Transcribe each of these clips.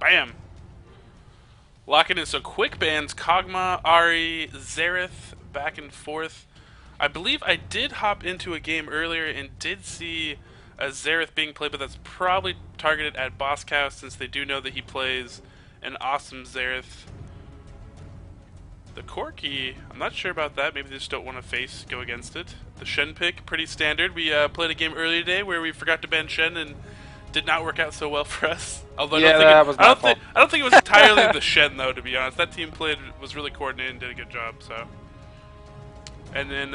Bam! Locking in. So quick bans, Kog'Maw, Ahri, Xerath, back and forth. I believe I did hop into a game earlier and did see a Xerath being played, but that's probably targeted at Boss Cow since they do know that he plays an awesome Xerath. The Corki, I'm not sure about that. Maybe they just don't want to go against it. The Shen pick, pretty standard. We played a game earlier today where we forgot to ban Shen and did not work out so well for us. Although yeah, that was my fault. I don't think it was entirely the Shen though. To be honest, that team was really coordinated and did a good job. So, and then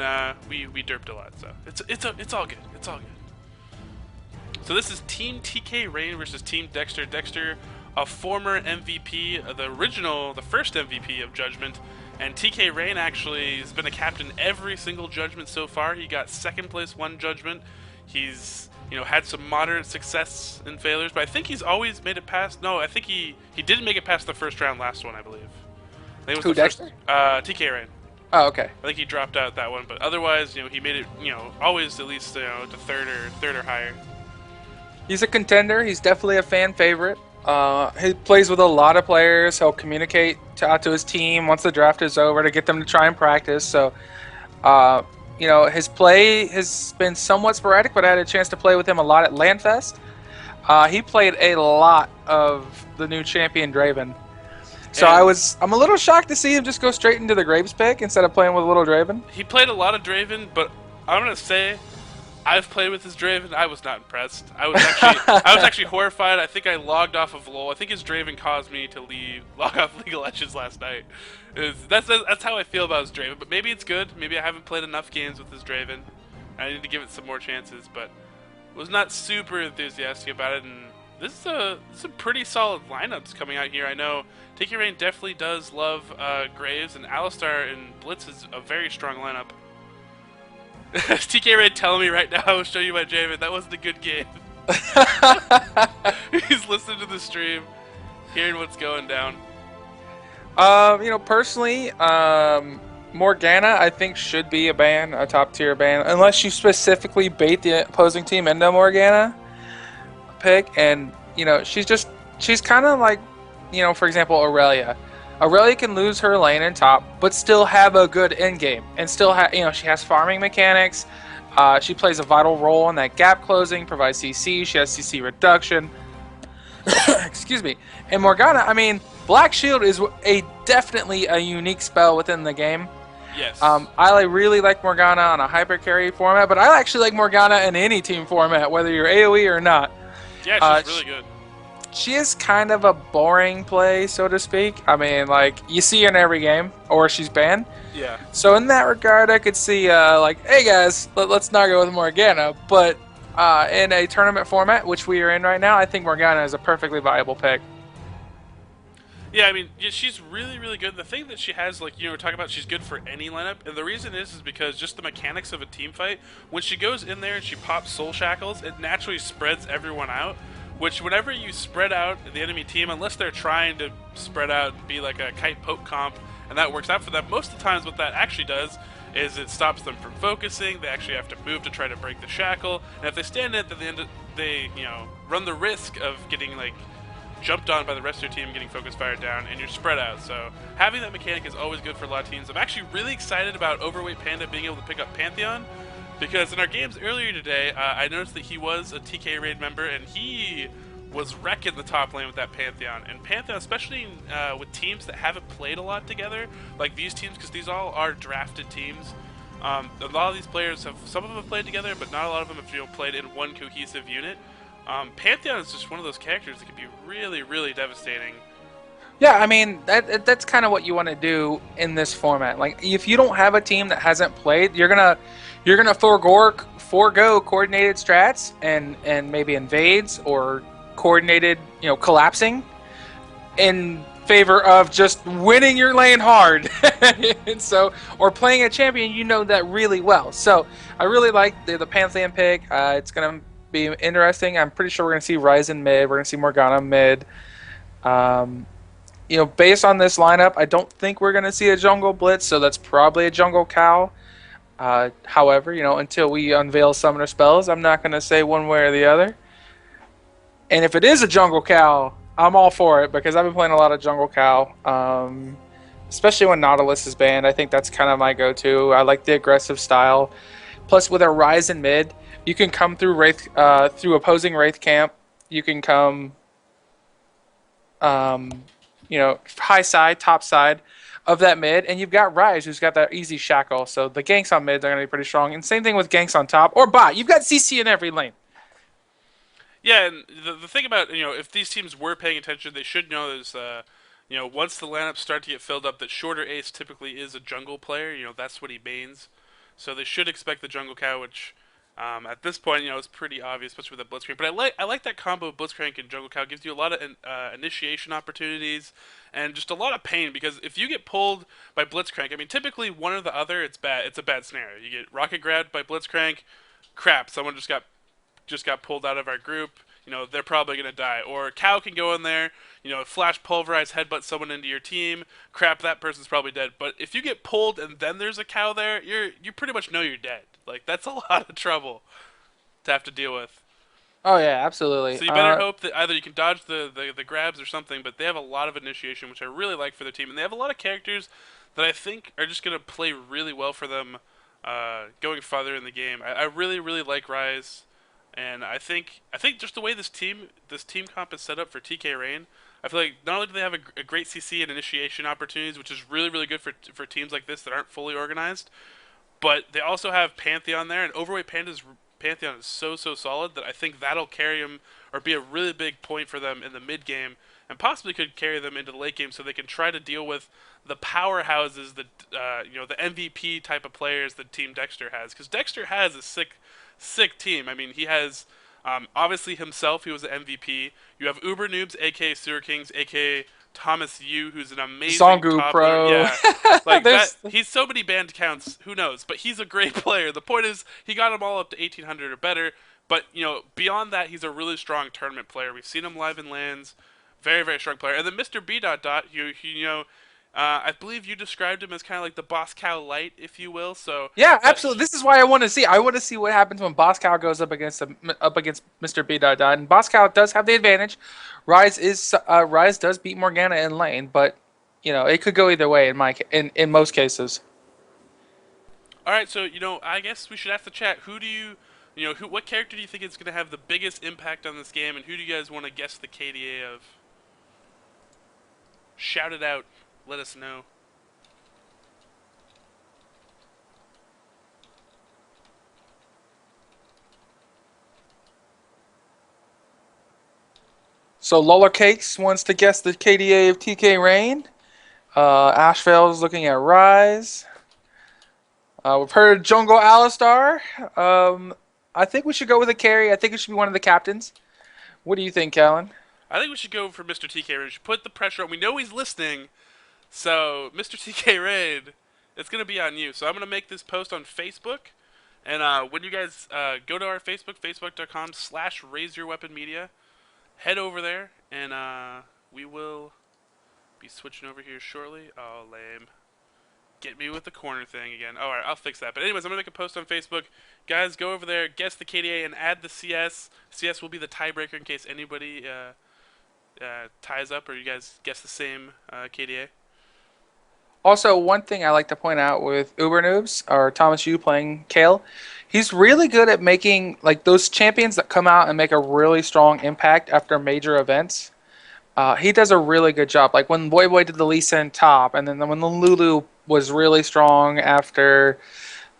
we derped a lot. So it's all good. It's all good. So this is Team Tkrain versus Team Dexter. Dexter, a former MVP, the first MVP of Judgment. And Tkrain actually has been a captain every single Judgment so far. He got second place one Judgment. He's had some moderate success and failures, but I think he's always made it past. No, I think he didn't make it past the first round last one, I believe. I think it was Who, Dexter? Tkrain. Oh, okay. I think he dropped out that one, but otherwise, he made it, always at least to third or higher. He's a contender. He's definitely a fan favorite. He plays with a lot of players. He'll communicate out to his team once the draft is over to get them to try and practice. So, his play has been somewhat sporadic, but I had a chance to play with him a lot at LANFest. He played a lot of the new champion Draven. So I'm a little shocked to see him just go straight into the Graves pick instead of playing with a little Draven. He played a lot of Draven, but I'm gonna say I've played with his Draven. I was not impressed. I was actually horrified. I think I logged off of LoL. I think his Draven caused me to log off League of Legends last night. That's how I feel about his Draven. But maybe it's good. Maybe I haven't played enough games with his Draven. I need to give it some more chances. But was not super enthusiastic about it. And this is some pretty solid lineups coming out here. I know Tkrain definitely does love Graves, and Alistar and Blitz is a very strong lineup. Tkrain telling me right now, I will show you my Draven. That wasn't a good game. He's listening to the stream, hearing what's going down. Personally, Morgana, I think, should be a top tier ban, unless you specifically bait the opposing team into Morgana pick. And, she's kind of like, for example, Aurelia. Aurelia can lose her lane in top, but still have a good end game, and still she has farming mechanics. She plays a vital role in that gap closing, provides CC. She has CC reduction. Excuse me. And Morgana, Black Shield is definitely a unique spell within the game. Yes. I really like Morgana on a hyper carry format, but I actually like Morgana in any team format, whether you're AoE or not. Yeah, she's really good. She is kind of a boring play, so to speak. You see her in every game, or she's banned. Yeah. So in that regard, I could see, hey guys, let's not go with Morgana. But in a tournament format, which we are in right now, I think Morgana is a perfectly viable pick. Yeah, she's really, really good. The thing that she has, we're talking about, she's good for any lineup, and the reason is because just the mechanics of a team fight. When she goes in there and she pops Soul Shackles, it naturally spreads everyone out. Which, whenever you spread out the enemy team, unless they're trying to spread out and be like a kite poke comp, and that works out for them, most of the times what that actually does is it stops them from focusing. They actually have to move to try to break the shackle, and if they stand in it, then they run the risk of getting jumped on by the rest of your team, getting focus fired down, and you're spread out. So having that mechanic is always good for a lot of teams. I'm actually really excited about Overweight Panda being able to pick up Pantheon. Because in our games earlier today, I noticed that he was a TK raid member, and he was wrecking the top lane with that Pantheon. And Pantheon, especially with teams that haven't played a lot together, like these teams, because these all are drafted teams. A lot of these players some of them have played together, but not a lot of them have played in one cohesive unit. Pantheon is just one of those characters that can be really, really devastating. Yeah, that's kind of what you want to do in this format. If you don't have a team that hasn't played, you're gonna forego coordinated strats and maybe invades or coordinated collapsing in favor of just winning your lane hard. And so, or playing a champion that really well. So I really like the Pantheon pick. It's gonna be interesting. I'm pretty sure we're gonna see Ryzen mid. We're gonna see Morgana mid. Based on this lineup, I don't think we're going to see a jungle blitz, so that's probably a jungle cow. However, until we unveil summoner spells, I'm not going to say one way or the other. And if it is a jungle cow, I'm all for it because I've been playing a lot of Jungle Cow, especially when Nautilus is banned. I think that's kind of my go-to. I like the aggressive style. Plus, with a Rise in mid, you can come through Wraith, through opposing Wraith camp. You can come, um, high side, top side of that mid, and you've got Rise, who's got that easy shackle. So the ganks on mid, they're going to be pretty strong. And same thing with ganks on top or bot. You've got CC in every lane. Yeah, and the thing about if these teams were paying attention, they should know is once the lineups start to get filled up, that shorter Ace typically is a jungle player. That's what he mains, so they should expect the jungle cow, which at this point is pretty obvious, especially with the Blitzcrank. But I like that combo of Blitzcrank and jungle cow. It gives you a lot of initiation opportunities and just a lot of pain because if you get pulled by Blitzcrank, I mean typically one or the other, it's bad. It's a bad scenario. You get rocket grabbed by Blitzcrank, crap, someone just got pulled out of our group, they're probably going to die. Or Cow can go in there, flash pulverize, headbutt someone into your team, crap, that person's probably dead. But if you get pulled and then there's a Cow there, you pretty much know you're dead. Like, that's a lot of trouble to have to deal with. Oh yeah, absolutely. So you better hope that either you can dodge the grabs or something, but they have a lot of initiation, which I really like for their team. And they have a lot of characters that I think are just going to play really well for them going farther in the game. I really, really like Rise. And I think just the way this team comp is set up for Tkrain, I feel like not only do they have a great CC and initiation opportunities, which is really really good for teams like this that aren't fully organized, but they also have Pantheon there, and overweight Pantheon is so solid that I think that'll carry them or be a really big point for them in the mid game, and possibly could carry them into the late game so they can try to deal with the powerhouses that the MVP type of players that Team Dexter has, because Dexter has a sick team. I mean, he has obviously himself. He was the MVP. You have Uber Noobs, aka Sewer Kings, aka Thomas Yu, who's an amazing Zongu top Pro. laner. Yeah, like that. There's He's so many banned counts. Who knows? But he's a great player. The point is, he got them all up to 1800 or better. But beyond that, he's a really strong tournament player. We've seen him live in lands. Very very strong player. And then Mr. B. Dot Dot, I believe you described him as kind of like the Boss Cow light, if you will. So Yeah, absolutely. This is why I want to see. I want to see what happens when Boscow goes up against Mr. B. And Boscow does have the advantage. Rise does beat Morgana in lane, but it could go either way in most cases. all right, so I guess we should have to chat. What character do you think is going to have the biggest impact on this game, and who do you guys want to guess the KDA of? Shout it out. Let us know. So Lola Cakes wants to guess the KDA of TK Rain. Ashvale's looking at Rise. We've heard Jungle Alistar. I think we should go with a carry. I think it should be one of the captains. What do you think, Callan? I think we should go for Mr. TK. We should put the pressure on. We know he's listening, so Mr. TK Raid, it's gonna be on you. So I'm gonna make this post on Facebook, and when you guys go to our Facebook, facebook.com/RaiseYourWeaponMedia, head over there, and we will be switching over here shortly. Oh, lame. Get me with the corner thing again. Alright, I'll fix that. But anyways, I'm going to make a post on Facebook. Guys, go over there, guess the KDA, and add the CS. CS will be the tiebreaker in case anybody ties up or you guys guess the same KDA. Also, one thing I like to point out with Uber Noobs or Thomas Yu playing Kale, he's really good at making like those champions that come out and make a really strong impact after major events. He does a really good job. Like when Boy Boy did the Lee Sin top, and then when the Lulu was really strong after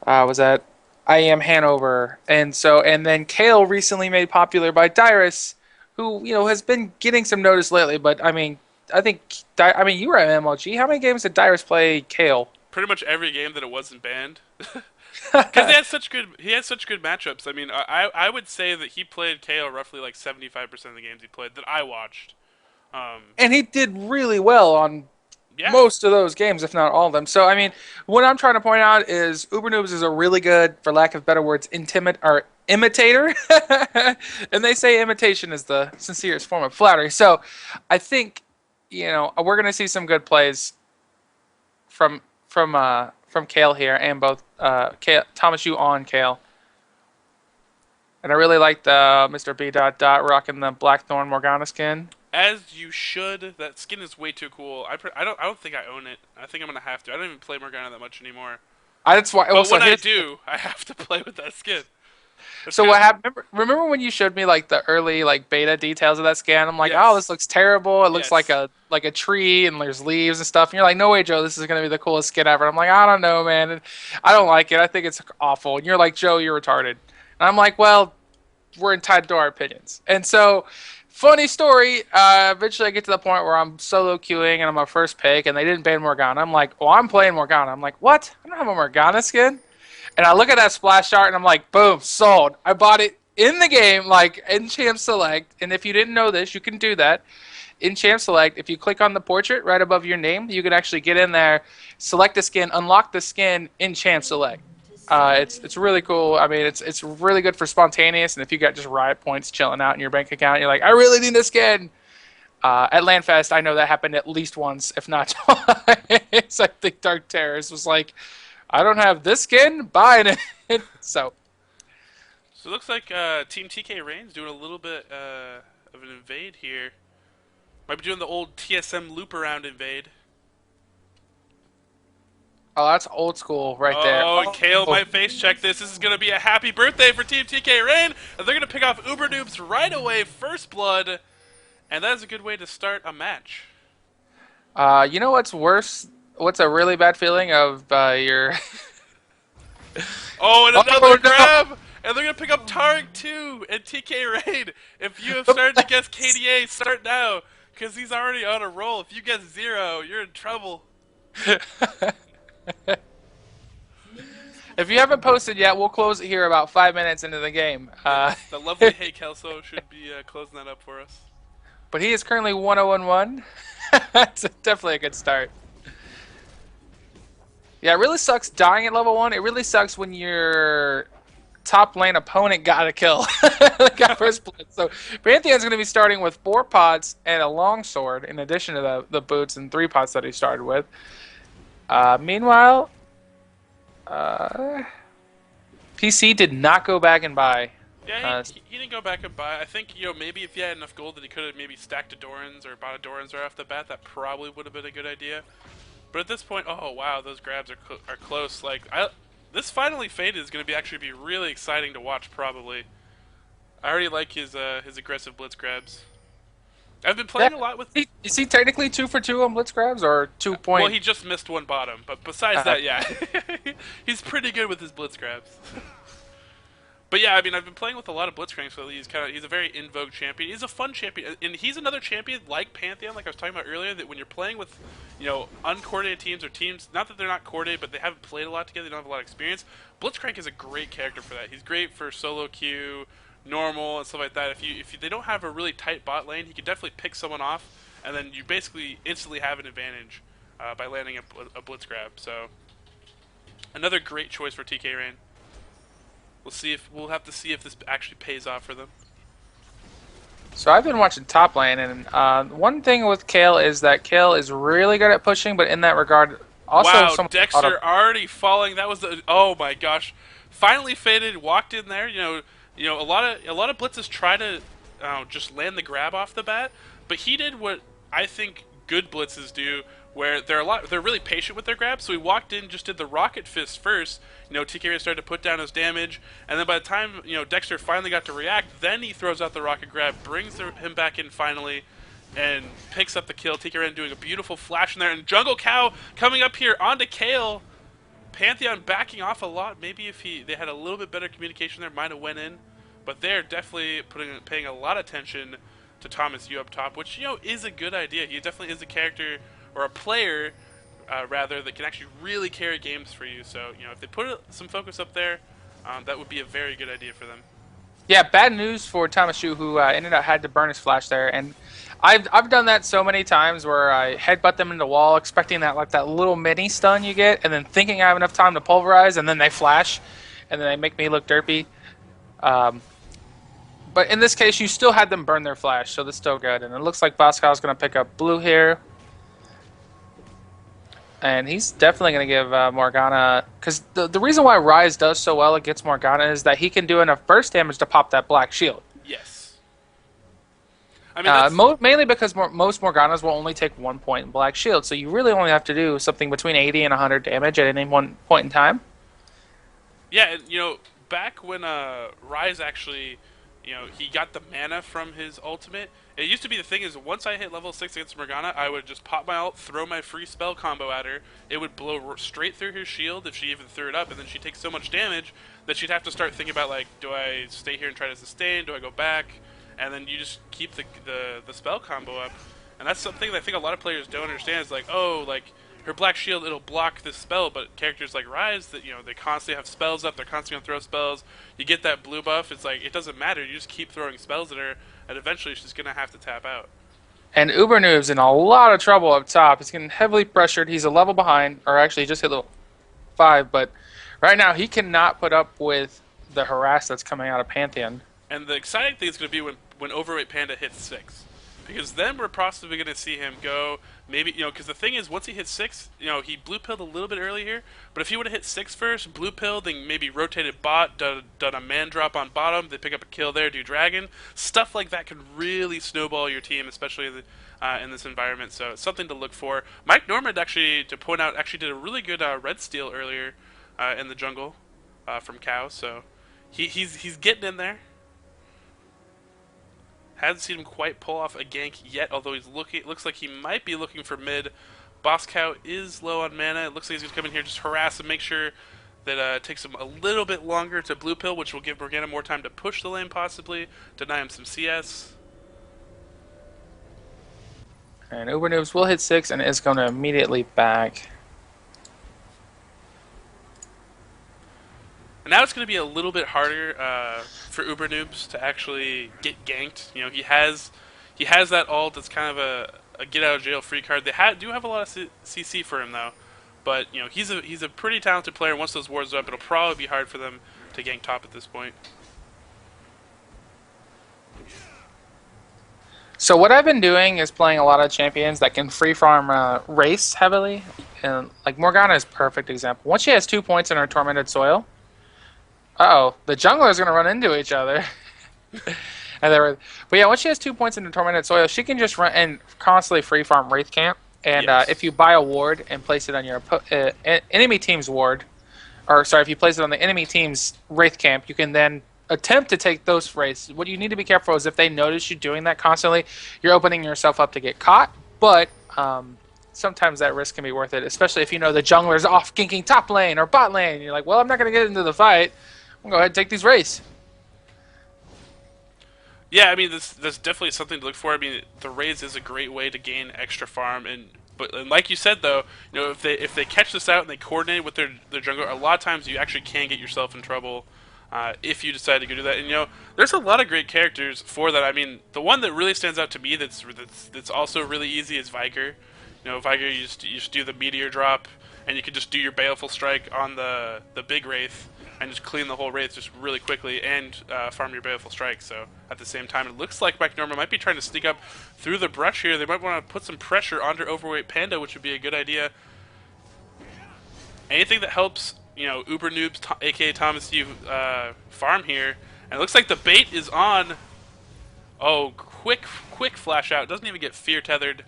was that I Am Hanover, and then Kale recently made popular by Dyrus, who has been getting some notice lately. But I mean, you were at MLG. How many games did Dyrus play Kale? Pretty much every game that it wasn't banned. Because he has such good matchups. I mean, I would say that he played KO roughly like 75% of the games he played that I watched. And he did really well on most of those games, if not all of them. So, I mean, what I'm trying to point out is Uber Noobs is a really good, for lack of better words, imitator. And they say imitation is the sincerest form of flattery. So, I think, we're going to see some good plays from Kale here, and both Thomas Yu on Kale. And I really like the Mr. B. rocking the Blackthorn Morgana skin. As you should. That skin is way too cool. I don't think I own it. I think I'm gonna have to. I don't even play Morgana that much anymore. That's why. Well, But so when I here's do, I have to play with that skin. It's So kind what of happened? Remember when you showed me like the early like beta details of that scan? I'm like, oh, yes, this looks terrible. It looks yes. like a tree and there's leaves and stuff. And you're like, no way, Joe, this is gonna be the coolest skin ever. I'm like, I don't know, man. And I don't like it. I think it's awful. And you're like, Joe, you're retarded. And I'm like, well, we're entitled to our opinions. And so, funny story. Eventually, I get to the point where I'm solo queuing and I'm a first pick, and they didn't ban Morgana. I'm like, well, I'm playing Morgana. I'm like, what? I don't have a Morgana skin. And I look at that splash art and I'm like, boom, sold. I bought it in the game, like in Champ Select. And if you didn't know this, you can do that. In Champ Select, if you click on the portrait right above your name, you can actually get in there, select the skin, unlock the skin in Champ Select. It's really cool. I mean, it's really good for spontaneous. And if you got just riot points chilling out in your bank account, you're like, I really need this skin. At LandFest, I know that happened at least once, if not twice. I think Dark Terrorist was like, I don't have this skin, buying it. So So it looks like Team Tkrain's doing a little bit of an invade here. Might be doing the old TSM loop around invade. oh, that's old school right there. Oh, and Kale might face check this. This is going to be a happy birthday for Team Tkrain, and they're going to pick off Uber Noobs right away, first blood, and that is a good way to start a match. You know what's worse? What's a really bad feeling of your? Oh, and Oh another no! grab! And they're going to pick up Tarek too and TK Raid. If you have started to guess KDA, start now, because he's already on a roll. If you guess 0, you're in trouble. If you haven't posted yet, we'll close it here about 5 minutes into the game. Yes, the lovely Hey Kelso should be closing that up for us. But he is currently 1-0-1. That's definitely a good start. Yeah, it really sucks dying at level 1. It really sucks when your top lane opponent got a kill. Got first blood. So Pantheon's going to be starting with 4 pots and a longsword in addition to the boots and 3 pots that he started with. Meanwhile, PC did not go back and buy. Yeah, he didn't go back and buy. I think, maybe if he had enough gold that he could have maybe stacked a Doran's or bought a Doran's right off the bat, that probably would have been a good idea. But at this point, oh wow, those grabs are close. Like, this finally faded is going to actually be really exciting to watch, probably. I already like his aggressive blitz grabs. I've been playing a lot with... Is he technically 2 for 2 on blitz grabs or 2 point? Well, he just missed one bottom, but besides that, yeah. He's pretty good with his blitz grabs. But yeah, I mean, I've been playing with a lot of Blitzcrank, so he's a very in vogue champion. He's a fun champion, and he's another champion like Pantheon, like I was talking about earlier, that when you're playing with, uncoordinated teams or teams, not that they're not coordinated, but they haven't played a lot together, they don't have a lot of experience. Blitzcrank is a great character for that. He's great for solo queue, normal, and stuff like that. If they don't have a really tight bot lane, he can definitely pick someone off, and then you basically instantly have an advantage by landing a blitz grab. So another great choice for TK Rain. We'll have to see if this actually pays off for them. So I've been watching top lane, and one thing with Kale is that Kale is really good at pushing, but in that regard, also wow, Dexter already falling. That was oh my gosh, finally faded. Walked in there. A lot of blitzes try to just land the grab off the bat, but he did what I think good blitzes do, where they're really patient with their grabs. So he walked in, just did the rocket fist first. TK started to put down his damage, and then by the time Dexter finally got to react, then he throws out the rocket grab, brings him back in finally, and picks up the kill. TK doing a beautiful flash in there, and Jungle Cow coming up here onto Kale. Pantheon backing off a lot. Maybe if they had a little bit better communication there, might have went in, but they're definitely paying a lot of attention to Thomas Yu up top, which is a good idea. He definitely is a character or a player. Rather, that can actually really carry games for you. So, if they put some focus up there, that would be a very good idea for them. Yeah, bad news for Thomas Yu, who ended up had to burn his flash there, and I've done that so many times where I headbutt them into the wall, expecting that little mini stun you get, and then thinking I have enough time to pulverize, and then they flash, and then they make me look derpy. But in this case, you still had them burn their flash, so that's still good. And it looks like Boscow's going to pick up blue here. And he's definitely going to give Morgana... Because the reason why Ryze does so well against Morgana is that he can do enough burst damage to pop that black shield. Yes. I mean, that's Mainly because most Morganas will only take 1 point in Black Shield, so you really only have to do something between 80 and 100 damage at any one point in time. yeah. And back when Rise actually, he got the mana from his ultimate. It used to be the thing is once I hit level 6 against Morgana, I would just pop my ult, throw my free spell combo at her. It would blow straight through her shield if she even threw it up, and then she'd take so much damage that she'd have to start thinking about like, do I stay here and try to sustain? Do I go back? And then you just keep the spell combo up. And that's something that I think a lot of players don't understand. Is like, oh, like her Black Shield, it'll block this spell, but characters like Rise, that they constantly have spells up, they're constantly gonna throw spells. You get that blue buff, it's like it doesn't matter. You just keep throwing spells at her, and eventually she's gonna have to tap out. And Uber Noob's in a lot of trouble up top. He's getting heavily pressured. He's a level behind, or actually he just hit level 5, but right now he cannot put up with the harass that's coming out of Pantheon. And the exciting thing is going to be when Overweight Panda hits 6. Because then we're possibly going to see him go, maybe, because the thing is, once he hits 6, he blue-pilled a little bit early here, but if he would have hit 6 first, blue-pilled, then maybe rotated bot, done a man drop on bottom, they pick up a kill there, do dragon, stuff like that can really snowball your team, especially in this environment, so it's something to look for. Mike Normand, actually, to point out, actually did a really good red steal earlier in the jungle from Cow, so he's getting in there. Hasn't seen him quite pull off a gank yet, although it looks like he might be looking for mid. Boss Cow is low on mana. It looks like he's going to come in here, just harass and make sure that it takes him a little bit longer to blue pill, which will give Morgana more time to push the lane possibly, deny him some CS. And Uber Noobs will hit 6 and is going to immediately back. And now it's going to be a little bit harder for Uber Noobs to actually get ganked. He has that ult that's kind of a get out of jail free card. They do have a lot of CC for him though, but he's a pretty talented player. Once those wards are up, it'll probably be hard for them to gank top at this point. So what I've been doing is playing a lot of champions that can free farm race heavily, and like Morgana is a perfect example. Once she has 2 points in her Tormented Soil, the junglers are gonna run into each other. But yeah, once she has 2 points in the Tormented Soil, she can just run and constantly free farm Wraith Camp. And yes. If you buy a ward and place it on your enemy team's ward, or sorry, if you place it on the enemy team's Wraith Camp, you can then attempt to take those Wraiths. What you need to be careful is if they notice you doing that constantly, you're opening yourself up to get caught. But sometimes that risk can be worth it, especially if you know the jungler's off ganking top lane or bot lane. And you're like, well, I'm not going to get into the fight. I'm going to go ahead and take these Wraiths. Yeah, I mean, that's definitely something to look for. I mean, the Raise is a great way to gain extra farm, and like you said though, if they catch this out and they coordinate with their jungler, a lot of times you actually can get yourself in trouble if you decide to go do that. And there's a lot of great characters for that. I mean, the one that really stands out to me that's also really easy is Viger. Viger, you just do the meteor drop, and you can just do your baleful strike on the big Wraith and just clean the whole Wraith just really quickly and farm your baleful strike. So at the same time, it looks like Mike Norman might be trying to sneak up through the brush here. They might want to put some pressure onto Overweight Panda, which would be a good idea. Anything that helps, Uber Noobs, aka Thomas U, farm here. And it looks like the bait is on. Oh, quick flash out. Doesn't even get fear tethered.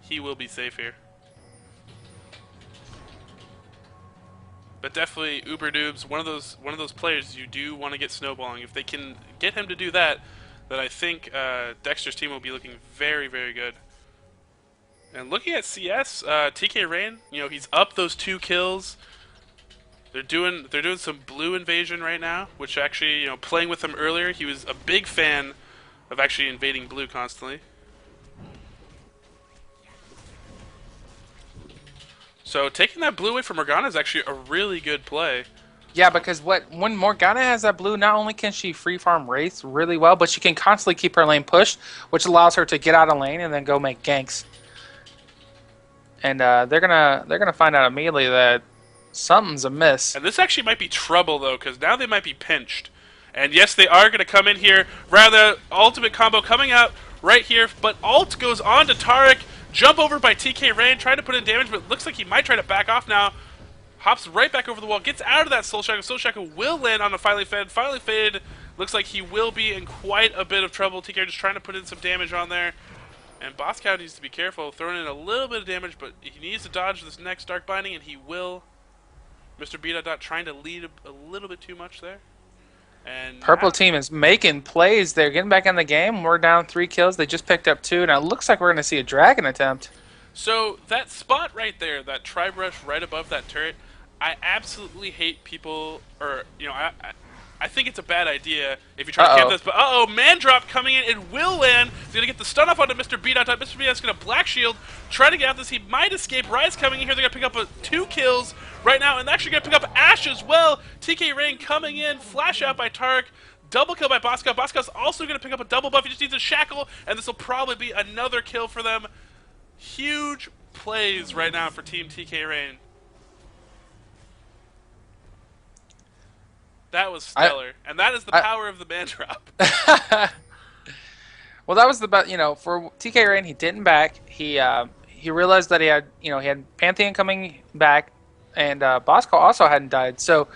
He will be safe here. But definitely Uber Noobs, one of those players you do want to get snowballing. If they can get him to do that, then I think Dexter's team will be looking very, very good. And looking at CS, Tkrain, he's up those 2 kills. They're doing some blue invasion right now, which actually, playing with him earlier, he was a big fan of actually invading blue constantly. So taking that blue away from Morgana is actually a really good play. Yeah, because when Morgana has that blue, not only can she free farm Wraiths really well, but she can constantly keep her lane pushed, which allows her to get out of lane and then go make ganks. And they're gonna find out immediately that something's amiss. And this actually might be trouble though, because now they might be pinched. And yes, they are gonna come in here. Rather, ultimate combo coming out right here, but ult goes on to Taric. Jump over by Tkrain, trying to put in damage, but it looks like he might try to back off now. Hops right back over the wall, gets out of that Soul Shackle. Soul Shackle will land on a finally faded Looks like he will be in quite a bit of trouble. TK just trying to put in some damage on there. And Boss Cow needs to be careful, throwing in a little bit of damage, but he needs to dodge this next Dark Binding, and he will. Mr. B. trying to lead a little bit too much there. And Purple team is making plays. They're getting back in the game. We're down 3 kills. They just picked up 2. Now it looks like we're going to see a dragon attempt. So that spot right there, that tri-brush right above that turret, I absolutely hate people, or, you know, I think it's a bad idea if you try to camp this, but man drop coming in, it will land. He's going to get the stun off onto Mr. B. Mr. B is going to black shield, try to get out this. He might escape. Rise coming in here. They're going to pick up 2 kills right now, and they're actually going to pick up Ash as well. Tkrain coming in, flash out by Tark, double kill by Bosco. Bosco's also going to pick up a double buff. He just needs a shackle, and this will probably be another kill for them. Huge plays right now for Team Tkrain. That was stellar, and that is the power of the man drop. Well, that was the best. You know, for Tkrain, he didn't back. He realized that he had Pantheon coming back, and Bosco also hadn't died. So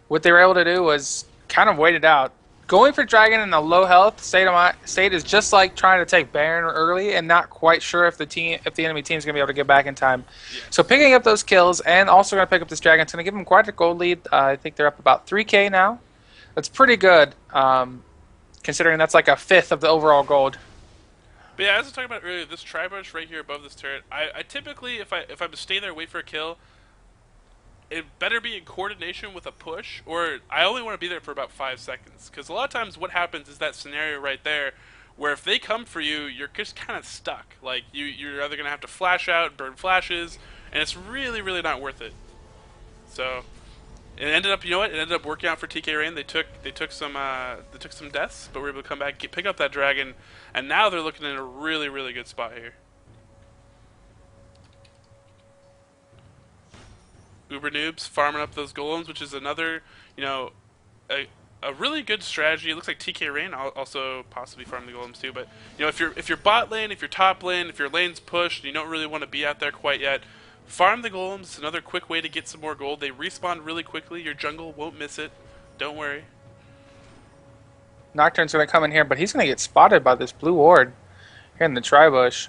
what they were able to do was kind of wait it out. Going for Dragon in a low health state is just like trying to take Baron early and not quite sure if the enemy team is going to be able to get back in time. Yeah. So picking up those kills and also going to pick up this Dragon, it's going to give them quite a gold lead. I think they're up about 3K now. That's pretty good, considering that's like a fifth of the overall gold. But yeah, as I was talking about earlier, this tri-brush right here above this turret, I typically, if I'm to stay there and wait for a kill, it better be in coordination with a push, or I only want to be there for about 5 seconds. Because a lot of times what happens is that scenario right there, where if they come for you, you're just kind of stuck. Like, you're either going to have to flash out, burn flashes, and it's really, really not worth it. So, it ended up, you know what? It ended up working out for Tkrain. They took some deaths, but were able to come back, pick up that dragon, and now they're looking in a really, really good spot here. Uber noobs farming up those golems, which is another, you know, a really good strategy. It looks like Tkrain also possibly farm the golems too. But you know, if you're bot lane, if you're top lane, if your lane's pushed, and you don't really want to be out there quite yet, farm the golems. It's another quick way to get some more gold. They respawn really quickly. Your jungle won't miss it. Don't worry. Nocturne's going to come in here, but he's going to get spotted by this blue ward here in the tri-bush.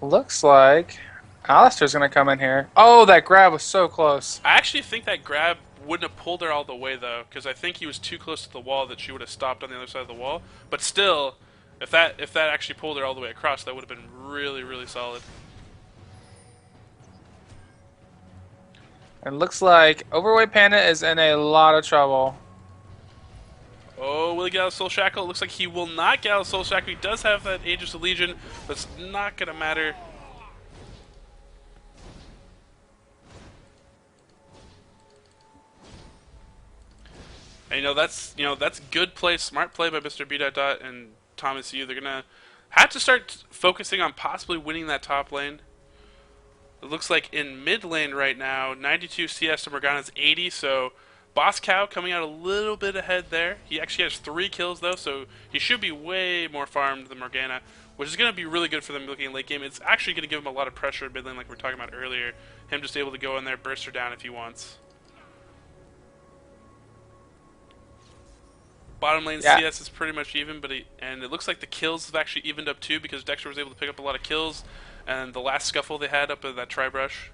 Looks like Alistair's going to come in here. Oh, that grab was so close. I actually think that grab wouldn't have pulled her all the way, though, because I think he was too close to the wall that she would have stopped on the other side of the wall. But still, if that actually pulled her all the way across, that would have been really, really solid. It looks like Overweight Panda is in a lot of trouble. Oh, will he get out of Soul Shackle? It looks like he will not get out of Soul Shackle. He does have that Aegis of Legion, but it's not going to matter. And, that's good play, smart play by Mr. B. And Thomas Yu. They're gonna have to start focusing on possibly winning that top lane. It looks like in mid lane right now, 92 CS to Morgana's 80. So Boss Cow coming out a little bit ahead there. He actually has 3 kills though, so he should be way more farmed than Morgana, which is going to be really good for them looking late game. It's actually going to give him a lot of pressure in mid lane, like we were talking about earlier. Him just able to go in there, burst her down if he wants. Bottom lane CS is pretty much even, and it looks like the kills have actually evened up too because Dexter was able to pick up a lot of kills, and the last scuffle they had up in that tri-brush.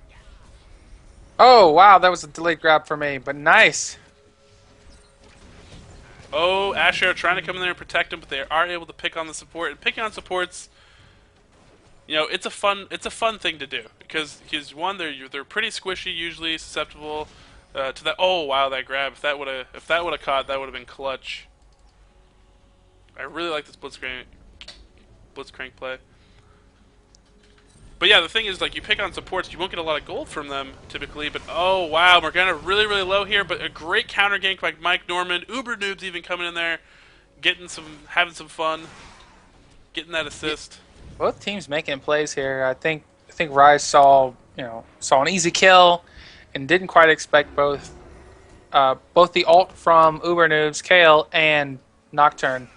Oh wow, that was a delayed grab for me, but nice. Oh, Asher trying to come in there and protect him, but they are able to pick on the support, and picking on supports, you know, it's a fun thing to do because one, they're pretty squishy, usually susceptible to that. Oh wow, that grab! If that would have caught, that would have been clutch. I really like this Blitzcrank play. But yeah, the thing is, like, you pick on supports, you won't get a lot of gold from them, typically, but oh wow, Morgana really, really low here, but a great counter gank by Mike Norman. Uber noobs even coming in there, having some fun, getting that assist. Both teams making plays here. I think Rise saw an easy kill and didn't quite expect both the ult from Uber noobs, Kale, and Nocturne.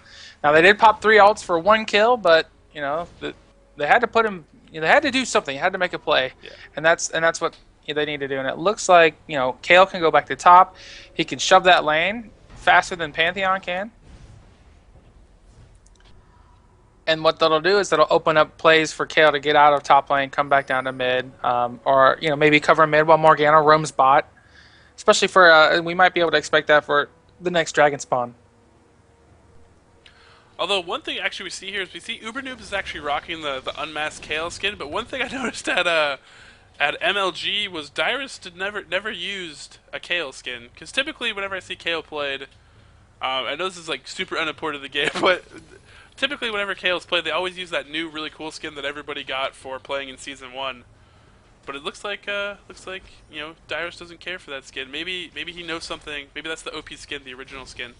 Now they did pop 3 ults for 1 kill, but you know they had to put him. You know, they had to do something. They had to make a play, and that's what they need to do. And it looks like Kale can go back to top. He can shove that lane, faster than Pantheon can. And what that'll do is that'll open up plays for Kale to get out of top lane, come back down to mid, or maybe cover mid while Morgana roams bot. Especially for we might be able to expect that for the next dragon spawn. Although one thing actually we see here is we see Ubernoob is actually rocking the unmasked Kale skin, but one thing I noticed at MLG was Dyrus never used a Kale skin, because typically whenever I see Kale played, I know this is like super unimportant to the game, but typically whenever Kale's played, they always use that new really cool skin that everybody got for playing in Season 1. But it looks like Dyrus doesn't care for that skin. Maybe he knows something. Maybe that's the OP skin, the original skin.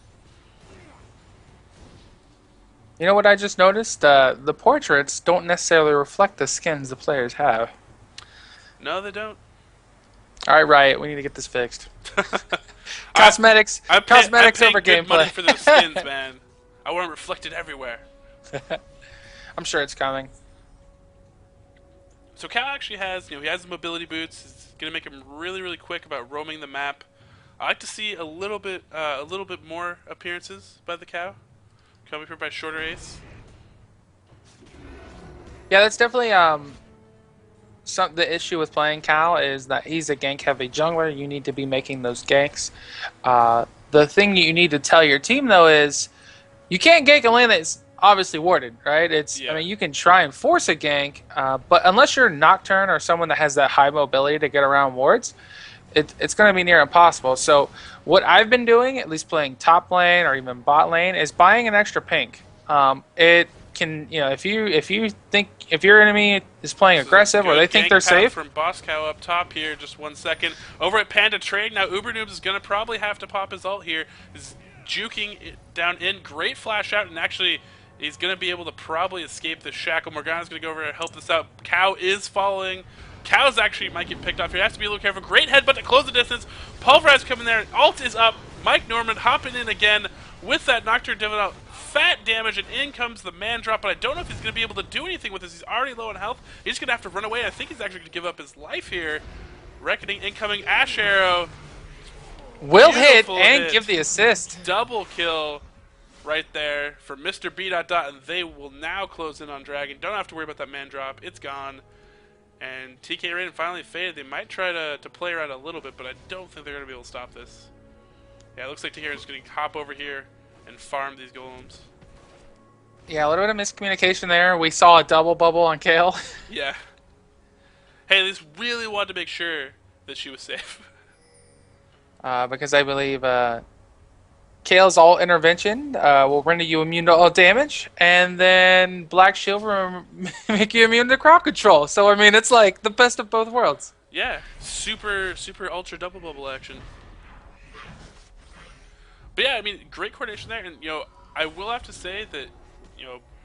You know what I just noticed? The portraits don't necessarily reflect the skins the players have. No, they don't. All right, Riot, we need to get this fixed. Cosmetics, cosmetics over gameplay. Money for those skins, man. I want them reflected everywhere. I'm sure it's coming. So Cal actually has, he has the mobility boots. It's gonna make him really, really quick about roaming the map. I like to see a little bit more appearances by the Cow, coming from by shorter ace. Yeah, that's definitely the issue with playing Cal is that he's a gank-heavy jungler. You need to be making those ganks. The thing you need to tell your team though is you can't gank a lane that's obviously warded, right? I mean, you can try and force a gank, but unless you're Nocturne or someone that has that high mobility to get around wards, it's going to be near impossible. So what I've been doing, at least playing top lane or even bot lane, is buying an extra pink. It can, if your enemy is playing aggressive or they think they're safe. From Boss Cow up top here, just 1 second. Over at Panda Trade, now Ubernoobs is going to probably have to pop his ult here. Is juking it down in, great flash out, and actually he's going to be able to probably escape the shackle. Morgana's going to go over and help this out. Cow is following. Cow's actually might get picked off here. Has to be a little careful. Great headbutt to close the distance. Pulverize coming there. Ult is up. Mike Norman hopping in again with that Nocturne Dividend. Fat damage, and in comes the man drop, but I don't know if he's going to be able to do anything with this. He's already low on health. He's going to have to run away. I think he's actually going to give up his life here. Reckoning incoming Ash Arrow. Will hit and give the assist. Double kill right there for Mr. B. And they will now close in on Dragon. Don't have to worry about that man drop. It's gone. And Tkrain finally faded. They might try to play around a little bit, but I don't think they're going to be able to stop this. Yeah, it looks like Tkrain is going to hop over here and farm these golems. Yeah, a little bit of miscommunication there. We saw a double bubble on Kale. Yeah. Hey, they just really wanted to make sure that she was safe. Because I believe Kale's all intervention will render you immune to all damage, and then Black Shield will make you immune to crowd control. So, I mean, it's like the best of both worlds. Yeah, super ultra double bubble action. But yeah, I mean, great coordination there, and I will have to say that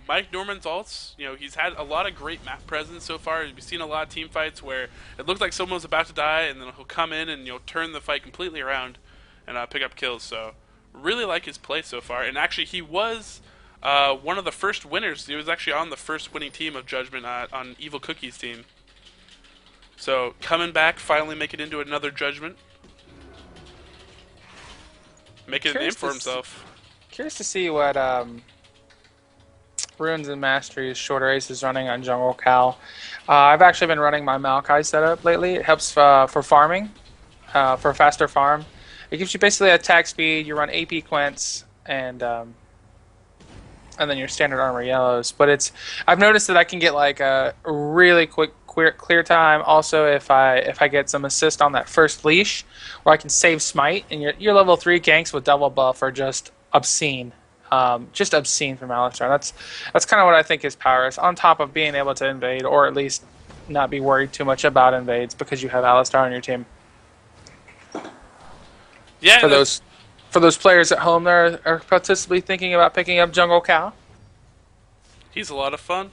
Mike Norman's ults, he's had a lot of great map presence so far. We've seen a lot of team fights where it looks like someone's about to die, and then he'll come in and turn the fight completely around and pick up kills. So really like his play so far, and actually he was one of the first winners. He was actually on the first winning team of Judgment on Evil Cookie's team. So coming back, finally making it into another Judgment. Making a name for himself. Curious to see what Runes and Mastery's shorter ace is running on Jungle Cal. I've actually been running my Maokai setup lately. It helps for farming, for faster farm. It gives you basically attack speed. You run AP Quints and then your standard armor yellows. But I've noticed that I can get like a really quick clear time. Also, if I get some assist on that first leash, where I can save smite, and your level 3 ganks with double buff are just obscene. Just obscene from Alistar. That's kind of what I think his power is, on top of being able to invade, or at least not be worried too much about invades because you have Alistar on your team. Yeah. For those players at home that are possibly thinking about picking up Jungle Cal, he's a lot of fun.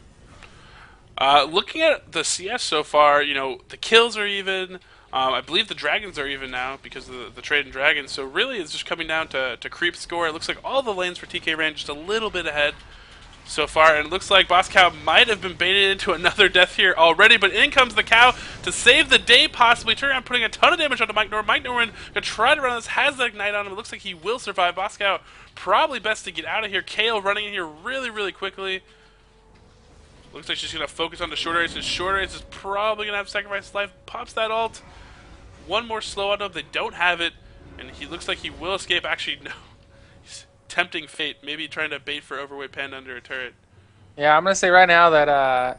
Looking at the CS so far, the kills are even. I believe the dragons are even now because of the trade in dragons. So really, it's just coming down to creep score. It looks like all the lanes for Tkrain just a little bit ahead. so far, and it looks like Boss Cow might have been baited into another death here already, but in comes the Cow to save the day, possibly. Turn around, putting a ton of damage onto Mike Norman. Mike Norman gonna try to run this, has the Ignite on him. It looks like he will survive. Boss Cow probably best to get out of here. Kale running in here really, really quickly. Looks like she's gonna focus on the short areas. His short areas is probably gonna have sacrifice life. Pops that ult. One more slow on him. They don't have it, and he looks like he will escape. Actually, no. Tempting fate, maybe trying to bait for overweight panda under a turret. Yeah, I'm gonna say right now that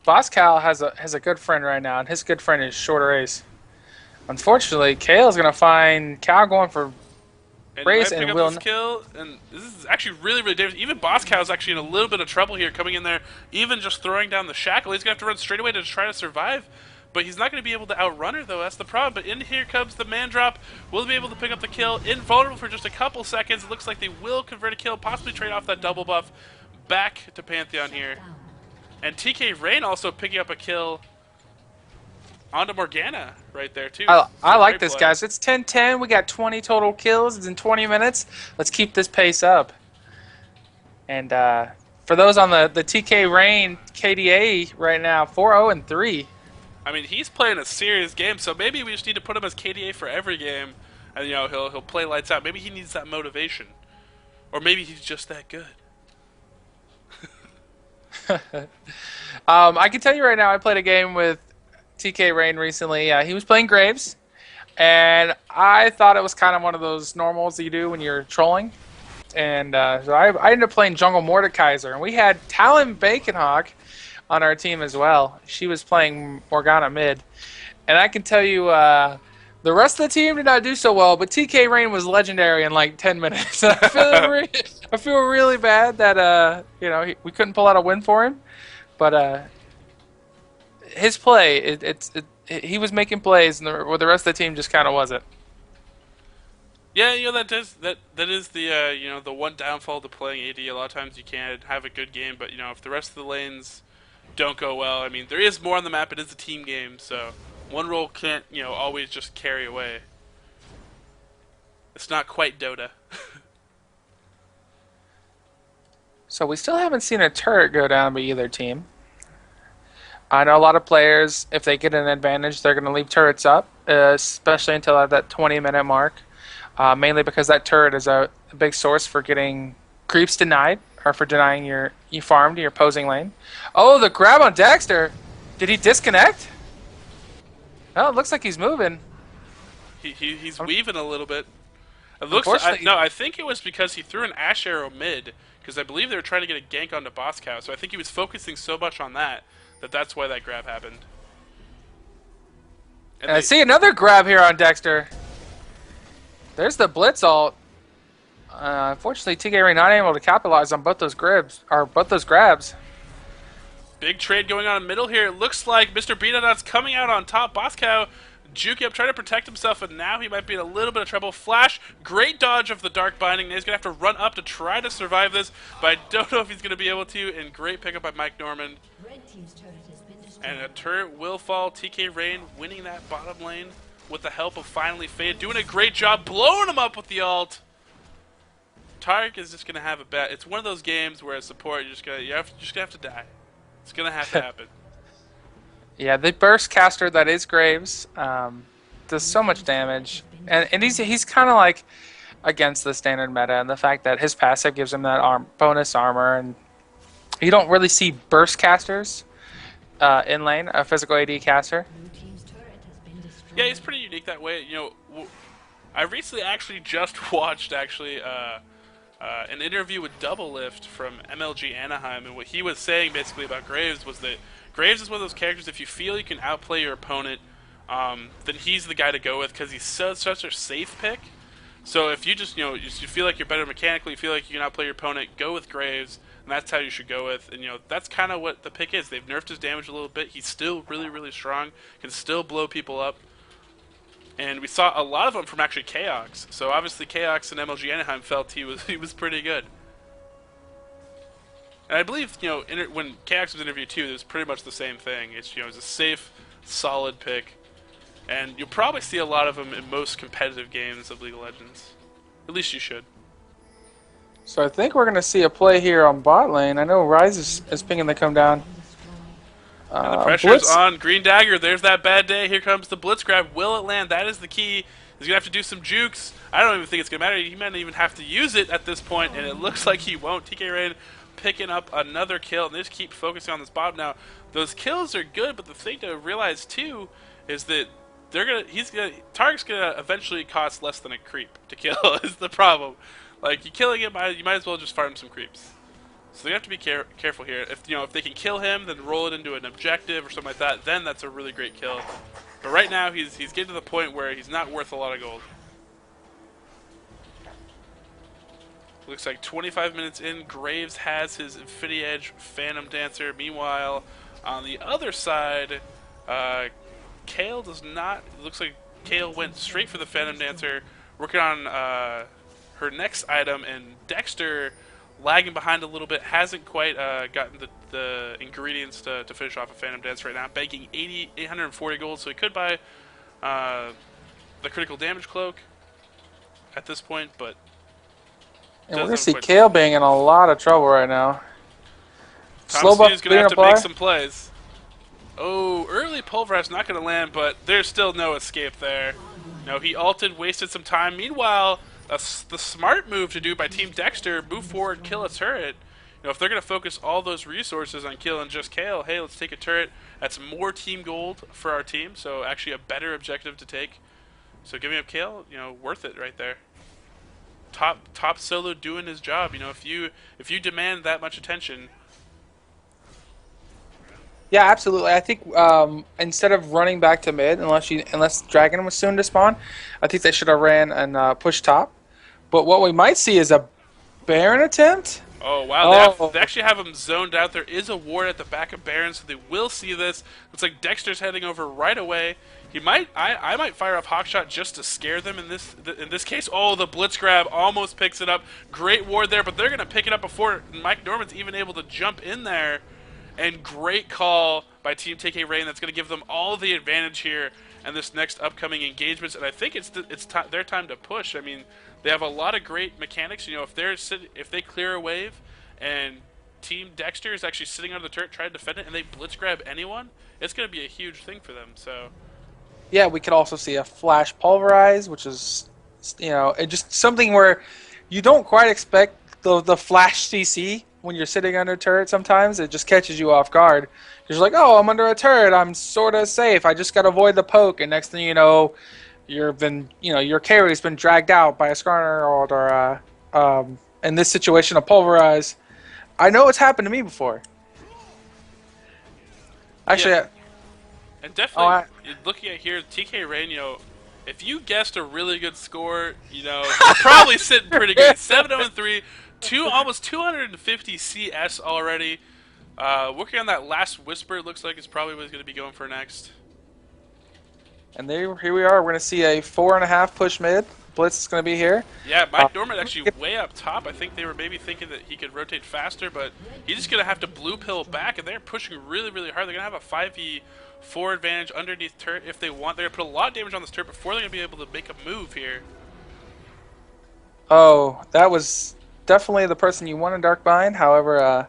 Boss Cal has a good friend right now, and his good friend is Shorter Ace. Unfortunately, Kale's gonna find Cal going for And Raise and and will will. this kill, and this is actually really, really dangerous. Even Boss Cow is actually in a little bit of trouble here, coming in there, even just throwing down the shackle. He's gonna have to run straight away to try to survive. But he's not going to be able to outrun her, though. That's the problem. But in here comes the man drop. Will be able to pick up the kill. Invulnerable for just a couple seconds. It looks like they will convert a kill, possibly trade off that double buff. Back to Pantheon here. And Tkrain also picking up a kill onto Morgana right there, too. I like Great this, play. guys. It's 10-10. We got 20 total kills in 20 minutes. Let's keep this pace up. And for those on the Tkrain KDA right now, 4-0-3. I mean, he's playing a serious game, so maybe we just need to put him as KDA for every game, and you know he'll play lights out. Maybe he needs that motivation, or maybe he's just that good. I can tell you right now, I played a game with Tkrain recently. He was playing Graves, and I thought it was kind of one of those normals that you do when you're trolling. And so I ended up playing Jungle Mordekaiser, and we had Talon Baconhawk on our team as well. She was playing Morgana mid. And I can tell you, the rest of the team did not do so well, but Tkrain was legendary in like 10 minutes. I feel really bad that we couldn't pull out a win for him. But his play, he was making plays, and the rest of the team just kind of wasn't. Yeah, that is the the one downfall to playing AD. A lot of times you can have a good game, but if the rest of the lanes don't go well. I mean, there is more on the map. It is a team game, so one role can't, always just carry away. It's not quite Dota. So we still haven't seen a turret go down by either team. I know a lot of players, if they get an advantage, they're going to leave turrets up, especially until at that 20-minute mark. Mainly because that turret is a big source for getting creeps denied, or for denying you farm to your opposing lane. Oh, the grab on Dexter! Did he disconnect? No, it looks like he's moving. He's weaving a little bit. It looks no, I think it was because he threw an Ash Arrow mid, because I believe they were trying to get a gank onto Boss Cow, so I think he was focusing so much on that's why that grab happened. And I see another grab here on Dexter. There's the Blitz ult. Unfortunately, Tkrain not able to capitalize on both those grabs. Big trade going on in the middle here. It looks like Mr. Beatdout's coming out on top. Boss Cow juking up, trying to protect himself, and now he might be in a little bit of trouble. Flash, great dodge of the Dark Binding. Now he's going to have to run up to try to survive this, but I don't know if he's going to be able to, and great pickup by Mike Norman. Red team's turret has been destroyed. And a turret will fall. Tkrain winning that bottom lane with the help of finally Fade, doing a great job, blowing him up with the ult. Tarek is just going to have a bet. It's one of those games where as support, you're just going to have to die. It's going to have to happen. Yeah, the burst caster that is Graves does so much damage, and he's kind of like against the standard meta, and the fact that his passive gives him that bonus armor, and you don't really see burst casters in lane, a physical AD caster. Blue team's turret has been destroyed. Yeah, he's pretty unique that way. I recently actually just watched an interview with Double Lift from MLG Anaheim, and what he was saying basically about Graves was that Graves is one of those characters, if you feel you can outplay your opponent, then he's the guy to go with, because he's such a safe pick. So if you just, you feel like you're better mechanically, you feel like you can outplay your opponent, go with Graves, and that's how you should go with. And, that's kind of what the pick is. They've nerfed his damage a little bit. He's still really, really strong, can still blow people up. And we saw a lot of them from actually Chaox. So obviously Chaox and MLG Anaheim felt he was pretty good. And I believe, when Chaox was interviewed too, it was pretty much the same thing. It's, it's a safe, solid pick. And you'll probably see a lot of them in most competitive games of League of Legends. At least you should. So I think we're going to see a play here on bot lane. I know Rise is pinging to come down. And the pressure's on Green Dagger. There's that bad day. Here comes the Blitz grab. Will it land? That is the key. He's going to have to do some jukes. I don't even think it's going to matter. He might not even have to use it at this point, and it looks like he won't. Tkrain picking up another kill, and they just keep focusing on this bottom. Now, those kills are good, but the thing to realize, too, is that Tark's gonna eventually cost less than a creep to kill is the problem. Like, you killing him, you might as well just farm some creeps. So they have to be careful here. If they can kill him, then roll it into an objective or something like that, then that's a really great kill. But right now, he's getting to the point where he's not worth a lot of gold. Looks like 25 minutes in, Graves has his Infinity Edge Phantom Dancer. Meanwhile, on the other side, Kale does not. It looks like Kale went straight for the Phantom Dancer, working on her next item, and Dexter, lagging behind a little bit, hasn't quite gotten the ingredients to finish off a Phantom Dance right now. Banking 840 gold, so he could buy the critical damage cloak at this point, but. And we're going to see Kale being in a lot of trouble right now. Slow buff is going to have to make some plays. Oh, early Pulverize not going to land, but there's still no escape there. No, he ulted, wasted some time. Meanwhile, the smart move to do by Team Dexter, move forward, kill a turret. If they're going to focus all those resources on killing just Kale, hey, let's take a turret. That's more team gold for our team, so actually a better objective to take. So giving up Kale, worth it right there. Top solo doing his job. If you demand that much attention. Yeah, absolutely. I think instead of running back to mid, unless Dragon was soon to spawn, I think they should have ran and pushed top. But what we might see is a Baron attempt. Oh wow! They actually have him zoned out. There is a ward at the back of Baron, so they will see this. Looks like Dexter's heading over right away. I might fire off Hawkshot just to scare them in this case. Oh, the Blitz grab almost picks it up. Great ward there, but they're going to pick it up before Mike Norman's even able to jump in there. And great call by Team Tkrain. That's going to give them all the advantage here in this next upcoming engagements. And I think it's their time to push. I mean, they have a lot of great mechanics. If they clear a wave and Team Dexter is actually sitting on the turret trying to defend it, and they Blitz grab anyone, it's going to be a huge thing for them. So. Yeah, we could also see a flash pulverize, which is, just something where you don't quite expect the flash CC when you're sitting under a turret. Sometimes it just catches you off guard. You're like, oh, I'm under a turret. I'm sort of safe. I just got to avoid the poke. And next thing you know, your carry's been dragged out by a Skarner or in this situation, a pulverize. I know it's happened to me before. Actually, yeah. And definitely, looking at here, Tkrain, if you guessed a really good score, you're probably sitting pretty good. 7-0-3, almost 250 CS already. Working on that last Whisper, it looks like is probably what he's going to be going for next. And here we are. We're going to see a 4.5 push mid. Blitz is going to be here. Yeah, Mike Norman actually way up top. I think they were maybe thinking that he could rotate faster, but he's just going to have to blue pill back, and they're pushing really, really hard. They're going to have a 5v4 advantage underneath turret if they want. They're going to put a lot of damage on this turret before they're going to be able to make a move here. Oh, that was definitely the person you want in Dark Bind. However,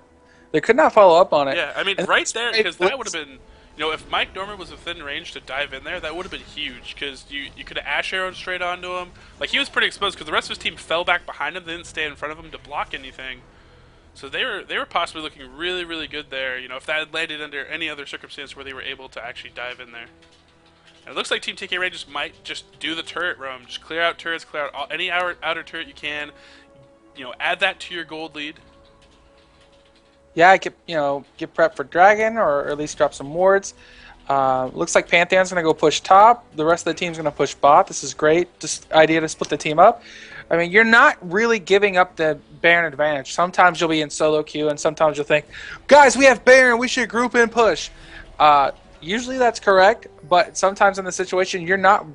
they could not follow up on it. Yeah, I mean, right there, because that would have been... if Mike Norman was within range to dive in there, that would have been huge, because you could have Ash Arrowed straight onto him. Like, he was pretty exposed, because the rest of his team fell back behind him. They didn't stay in front of him to block anything. So they were possibly looking really, really good there, if that had landed under any other circumstance where they were able to actually dive in there. And it looks like Team Tkrain might just do the turret roam. Just clear out turrets, clear out any outer turret you can. Add that to your gold lead. Yeah, get prepped for Dragon, or at least drop some wards. Looks like Pantheon's going to go push top. The rest of the team's going to push bot. This is great. This idea to split the team up. I mean, you're not really giving up the Baron advantage. Sometimes you'll be in solo queue, and sometimes you'll think, guys, we have Baron. We should group and push. Usually that's correct, but sometimes in the situation, you're not,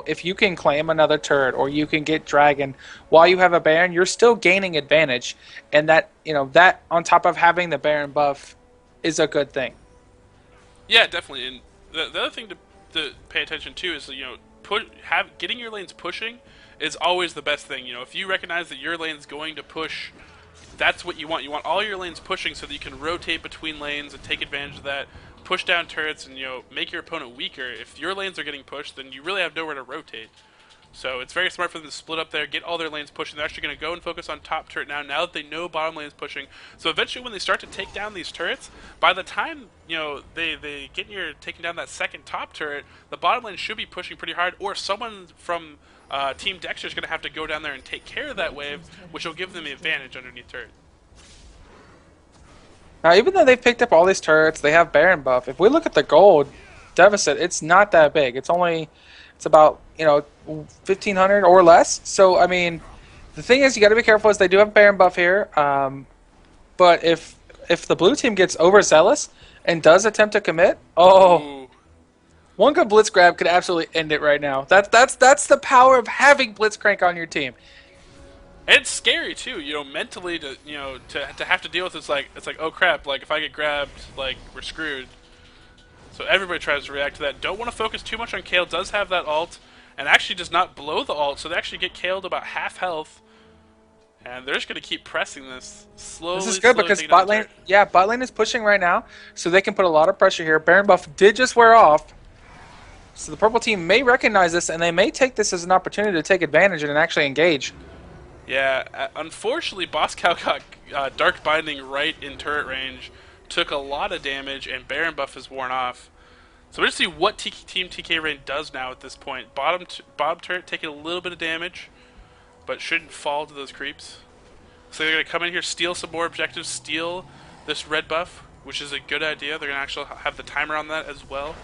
if you can claim another turret or you can get Dragon while you have a Baron, you're still gaining advantage. And that, that on top of having the Baron buff is a good thing. Yeah, definitely. And the other thing to pay attention to is, getting your lanes pushing is always the best thing. You know, if you recognize that your lane's going to push, that's what you want. You want all your lanes pushing so that you can rotate between lanes and take advantage of that, push down turrets, and, you know, make your opponent weaker. If your lanes are getting pushed, then you really have nowhere to rotate. So it's very smart for them to split up there, get all their lanes pushing. They're actually going to go and focus on top turret now that they know bottom lane is pushing. So eventually when they start to take down these turrets, by the time, you know, they get near taking down that second top turret, the bottom lane should be pushing pretty hard, or someone from Team Dexter is going to have to go down there and take care of that wave, which will give them the advantage underneath turret. Now, even though they've picked up all these turrets, they have Baron buff. If we look at the gold deficit, it's not that big. It's about, you know, 1,500 or less. So, I mean, the thing is, you got to be careful. Is they do have Baron buff here, but if the blue team gets overzealous and does attempt to commit, Ooh. one good blitz grab could absolutely end it right now. That's the power of having Blitzcrank on your team. And it's scary too, you know, mentally to have to deal with it's like oh crap, like if I get grabbed, like we're screwed. So everybody tries to react to that. Don't want to focus too much on Kayle. Does have that ult, and actually does not blow the ult, so they actually get Kayle to about half health. And they're just going to keep pressing this slowly. This is good because bot lane is pushing right now, so they can put a lot of pressure here. Baron buff did just wear off, so the purple team may recognize this, and they may take this as an opportunity to take advantage and actually engage. Yeah, unfortunately, Boss Cow got Dark Binding right in turret range, took a lot of damage, and Baron buff is worn off. So we're going to see what Team Tkrain does now at this point. Bottom turret taking a little bit of damage, but shouldn't fall to those creeps. So they're going to come in here, steal some more objectives, steal this red buff, which is a good idea. They're going to actually have the timer on that as well.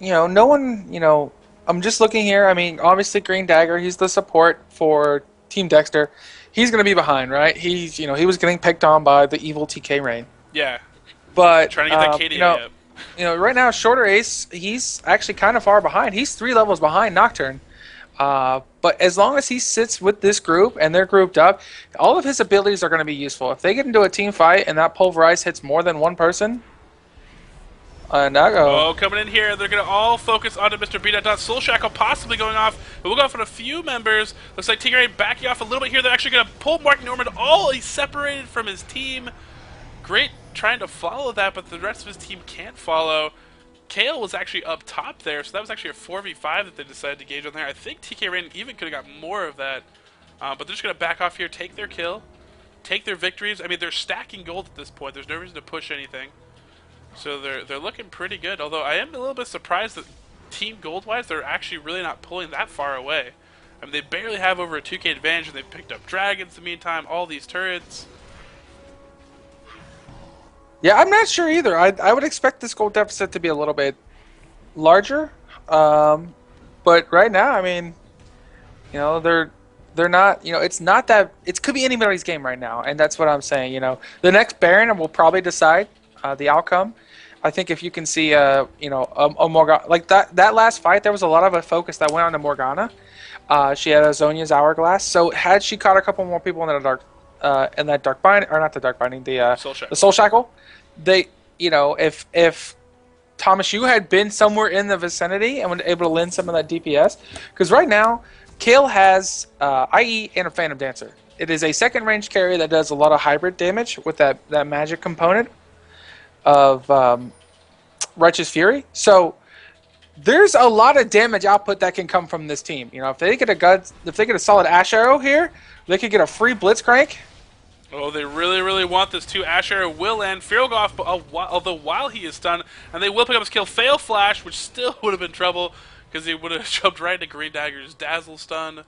You know, no one, you know, I'm just looking here. I mean, obviously Green Dagger, he's the support for Team Dexter. He's going to be behind, right? He's, you know, he was getting picked on by the evil Tkrain. Yeah. But trying to get that KDA up. You know, right now, Shorter Ace, he's actually kind of far behind. He's 3 levels behind Nocturne. But as long as he sits with this group and they're grouped up, all of his abilities are going to be useful. If they get into a team fight and that Pulverize hits more than one person, coming in here, they're going to all focus onto Mr. B. Soul Shackle possibly going off, but we'll go off on a few members. Looks like Tkrain backing off a little bit here. They're actually going to pull Mark Norman. He's separated from his team. Great trying to follow that, but the rest of his team can't follow. Kayle was actually up top there, so that was actually a 4v5 that they decided to gauge on there. I think Tkrain even could have got more of that, but they're just going to back off here, take their kill, take their victories. I mean, they're stacking gold at this point. There's no reason to push anything. So they're looking pretty good, although I am a little bit surprised that team gold-wise, they're actually really not pulling that far away. I mean, they barely have over a 2k advantage, and they've picked up dragons in the meantime, all these turrets. Yeah, I'm not sure either. I would expect this gold deficit to be a little bit larger. But right now, I mean, you know, they're not, you know, it's not that, it could be anybody's game right now, and that's what I'm saying, you know. The next Baron will probably decide the outcome. I think if you can see, you know, a Morgana, like that last fight, there was a lot of a focus that went on to Morgana. She had a Zhonya's Hourglass, so had she caught a couple more people in that dark binding, or not the dark binding, the Soul Shackle, they, you know, if Thomas Yu had been somewhere in the vicinity and was able to lend some of that DPS, because right now, Kayle has IE and a Phantom Dancer. It is a second range carry that does a lot of hybrid damage with that magic component of Righteous Fury. So there's a lot of damage output that can come from this team. You know, if they get a solid Ash Arrow here, they could get a free Blitzcrank. Oh, they really, really want this too. Ash Arrow will end. Fear will go off, although while he is stunned, and they will pick up his kill. Fail Flash, which still would have been trouble because he would have jumped right into Green Dagger's Dazzle Stun.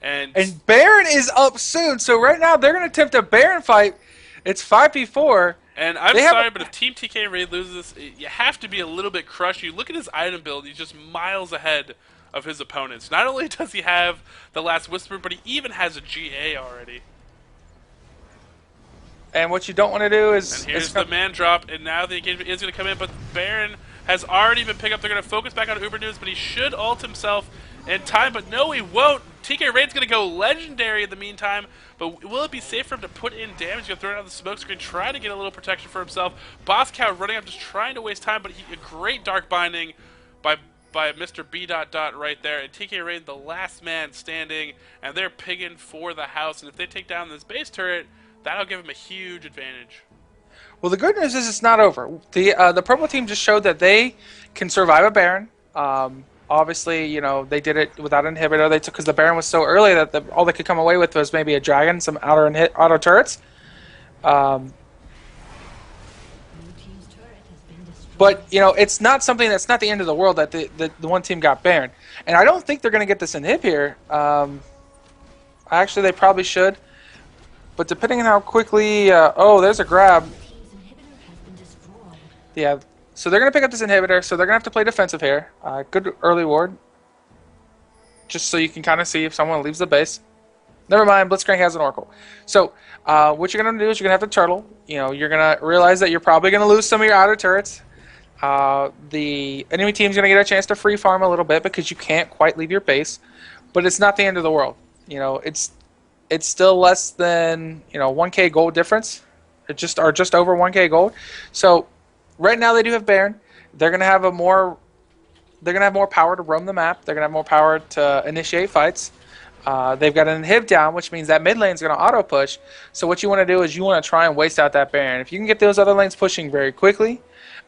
And Baron is up soon, so right now they're going to attempt a Baron fight. It's 5v4. And I'm sorry, but if Team Tkrain loses this, you have to be a little bit crushed. You look at his item build, he's just miles ahead of his opponents. Not only does he have the Last Whisper, but he even has a GA already. And what you don't want to do is... And here's the man drop, and now the engagement is going to come in, but Baron has already been picked up. They're going to focus back on Uber News, but he should ult himself in time, but no, he won't. Tkrain's going to go Legendary in the meantime, but will it be safe for him to put in damage? He's going to throw it out the smoke screen, try to get a little protection for himself. Boss Cow running up, just trying to waste time, but a great Dark Binding by by Mr. B. Dot Dot right there, and TK Rain the last man standing, and they're pigging for the house. And if they take down this base turret, that'll give them a huge advantage. Well, the good news is it's not over. The purple team just showed that they can survive a Baron. Obviously, they did it without an inhibitor. They took because the Baron was so early that all they could come away with was maybe a dragon, some auto turrets. Blue team's turret has been destroyed. But it's not something that's not the end of the world that the one team got Baron, and I don't think they're going to get this inhib here. Actually, they probably should, but depending on how quickly, there's a grab. Team's inhibitor has been destroyed. Yeah, so they're going to pick up this inhibitor, so they're going to have to play defensive here. Good early ward, just so you can kind of see if someone leaves the base. Never mind, Blitzcrank has an Oracle. So what you're going to do is you're going to have to turtle. You're going to realize that you're probably going to lose some of your outer turrets. The enemy team's going to get a chance to free farm a little bit because you can't quite leave your base, but it's not the end of the world. It's still less than 1K gold difference, just over 1K gold. So right now they do have Baron. They're going to have more power to roam the map. They're going to have more power to initiate fights. They've got an inhib down, which means that mid lane's going to auto push. So what you want to do is you want to try and waste out that Baron. If you can get those other lanes pushing very quickly,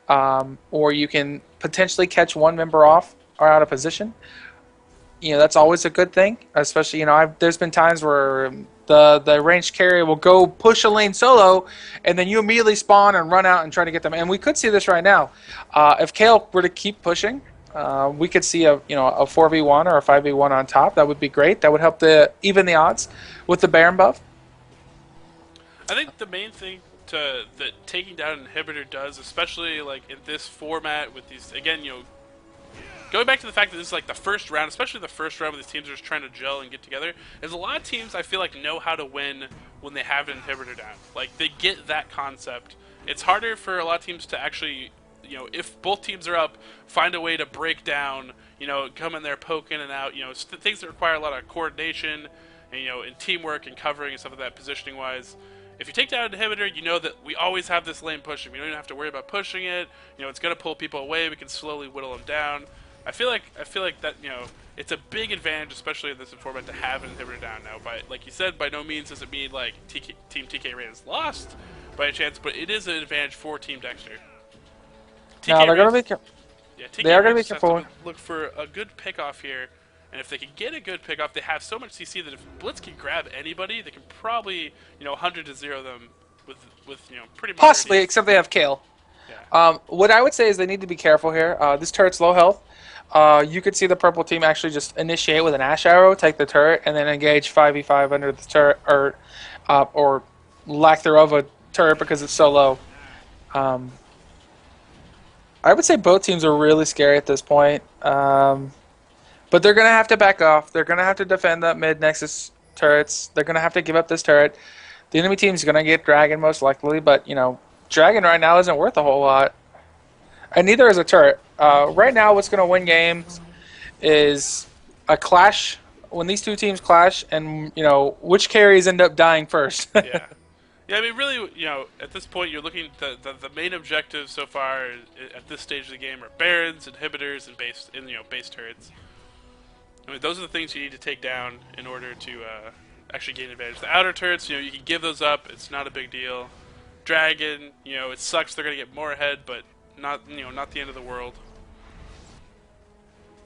or you can potentially catch one member off or out of position, that's always a good thing. Especially, there's been times where the ranged carry will go push a lane solo, and then you immediately spawn and run out and try to get them. And we could see this right now. If Kale were to keep pushing, we could see a 4v1 or a 5v1 on top. That would be great. That would help even the odds with the Baron buff. I think the main thing that taking down an inhibitor does, especially like in this format with these, again, going back to the fact that this is like the first round, especially the first round where these teams are just trying to gel and get together, is a lot of teams I feel like know how to win when they have an inhibitor down. Like, they get that concept. It's harder for a lot of teams to actually, if both teams are up, find a way to break down, come in there, poke in and out, things that require a lot of coordination and teamwork and covering and stuff like that, positioning wise. If you take down an inhibitor, you know that we always have this lane pushing. We don't even have to worry about pushing it. It's going to pull people away. We can slowly whittle them down. I feel like that it's a big advantage, especially in this format, to have an inhibitor down now. Like you said, by no means does it mean like Team TK Rain is lost by a chance, but it is an advantage for Team Dexter. Now they're going to be careful. Yeah, they are going to be careful. Look for a good pick-off here, and if they can get a good pick-off, they have so much CC that if Blitz can grab anybody, they can probably 100-0 them with pretty much possibly, except they have Kale. Yeah. What I would say is they need to be careful here. This turret's low health. You could see the purple team actually just initiate with an Ash Arrow, take the turret, and then engage 5v5 under the turret, or lack thereof a turret because it's so low. I would say both teams are really scary at this point. But they're going to have to back off. They're going to have to defend the mid-nexus turrets. They're going to have to give up this turret. The enemy team's going to get Dragon most likely, but, Dragon right now isn't worth a whole lot. And neither is a turret. Right now, what's going to win games is a clash. When these two teams clash, and which carries end up dying first. Yeah. Yeah, I mean, really, at this point, you're looking the main objectives so far at this stage of the game are Barons, inhibitors, and base turrets. I mean, those are the things you need to take down in order to actually gain advantage. The outer turrets, you can give those up; it's not a big deal. Dragon, it sucks; they're gonna get more ahead, but not the end of the world.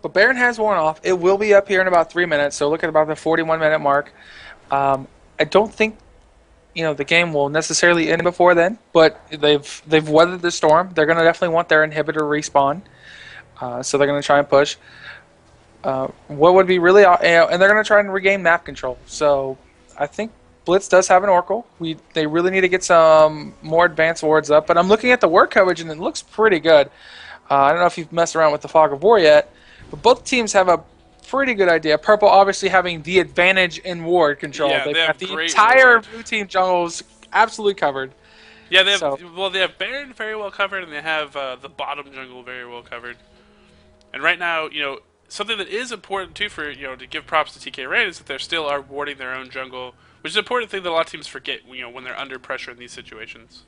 But Baron has worn off. It will be up here in about 3 minutes, so look at about the 41-minute mark. I don't think the game will necessarily end before then, but they've weathered the storm. They're going to definitely want their inhibitor respawn, so they're going to try and push. What would be really, and they're going to try and regain map control. So I think Blitz does have an Oracle. They really need to get some more advanced wards up, but I'm looking at the ward coverage and it looks pretty good. I don't know if you've messed around with the Fog of War yet, but both teams have a pretty good idea. Purple obviously having the advantage in ward control. Yeah, They've they have got the great entire ward. blue team jungles absolutely covered. Yeah, they have Baron very well covered, and they have the bottom jungle very well covered. And right now, something that is important too for to give props to TK Rain is that they still are warding their own jungle, which is an important thing that a lot of teams forget when they're under pressure in these situations.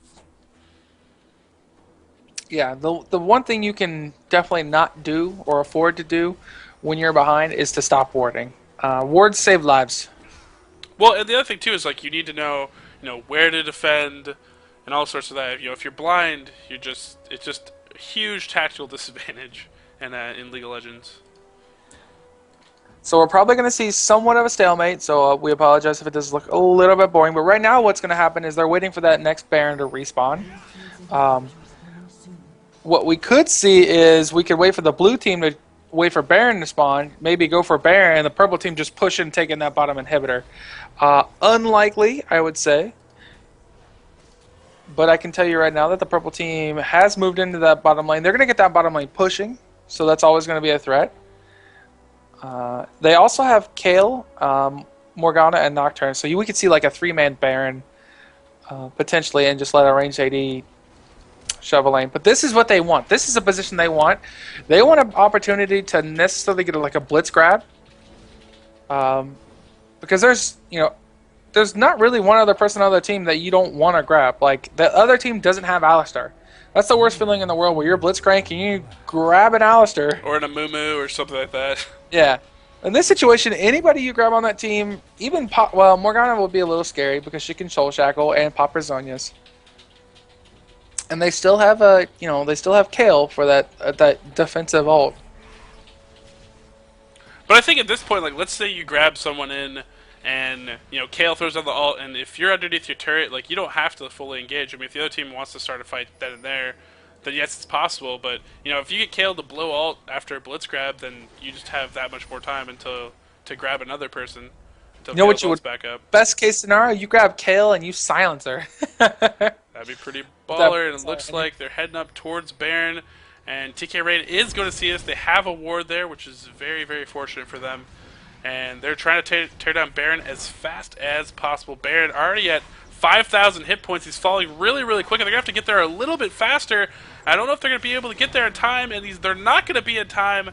Yeah, the one thing you can definitely not do or afford to do when you're behind is to stop warding. Wards save lives. Well, and the other thing too is like you need to know, where to defend, and all sorts of that. If you're blind, it's just a huge tactical disadvantage, in League of Legends. So we're probably going to see somewhat of a stalemate, so we apologize if it does look a little bit boring. But right now what's going to happen is they're waiting for that next Baron to respawn. What we could see is we could wait for the blue team to wait for Baron to spawn, maybe go for Baron, and the purple team just push in, taking that bottom inhibitor. Unlikely, I would say. But I can tell you right now that the purple team has moved into that bottom lane. They're going to get that bottom lane pushing, so that's always going to be a threat. They also have Kale, Morgana, and Nocturne, so we could see like a 3-man Baron potentially, and just let a ranged AD shove a lane. But this is what they want. This is a position they want. They want an opportunity to necessarily get like a blitz grab, because there's not really one other person on the team that you don't want to grab. Like, the other team doesn't have Alistar. That's the worst feeling in the world, where you're blitzcrank and you grab an Alistar. Or an Amumu or something like that. Yeah. In this situation, anybody you grab on that team, even Morgana will be a little scary because she can Soul Shackle and pop her Zonias. And they still have Kale for that defensive ult. But I think at this point, like, let's say you grab someone in, and Kale throws on the ult, and if you're underneath your turret, like, you don't have to fully engage. I mean, if the other team wants to start a fight then and there, then yes, it's possible. But if you get Kale to blow ult after a blitz grab, then you just have that much more time to grab another person. Until You know what Kale's you would ult's back up. best case scenario? You grab Kale and you silence her. That'd be pretty baller, and it looks like they're heading up towards Baron, and Tkrain is going to see us. They have a ward there, which is very, very fortunate for them, and they're trying to tear down Baron as fast as possible. Baron already at 5,000 hit points. He's falling really, really quick, and they're going to have to get there a little bit faster. I don't know if they're going to be able to get there in time, and they're not going to be in time.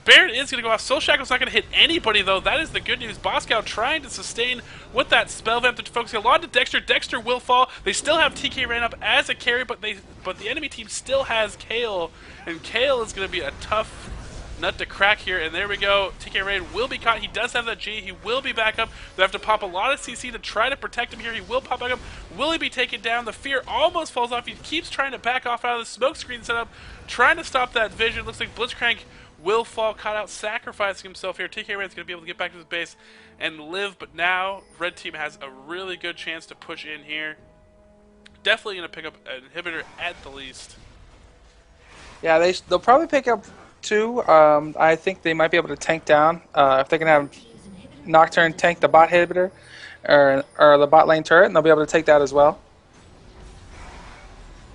Baron is going to go off. Soul Shackle's not going to hit anybody, though. That is the good news. Boscow trying to sustain with that spell vamp. They're focusing a lot on Dexter. Dexter will fall. They still have Tkrain up as a carry, but the enemy team still has Kale, and Kale is going to be a tough nut to crack here. And there we go. Tkrain will be caught. He does have that G. He will be back up. They have to pop a lot of CC to try to protect him here. He will pop back up. Will he be taken down? The fear almost falls off. He keeps trying to back off out of the smoke screen setup, trying to stop that vision. Looks like Blitzcrank will fall caught out, sacrificing himself here. Tkrain's going to be able to get back to his base and live, but now Red Team has a really good chance to push in here. Definitely going to pick up an inhibitor at the least. Yeah, they'll probably pick up 2. I think they might be able to tank down if they can have Nocturne tank the bot inhibitor or the bot lane turret, and they'll be able to take that as well.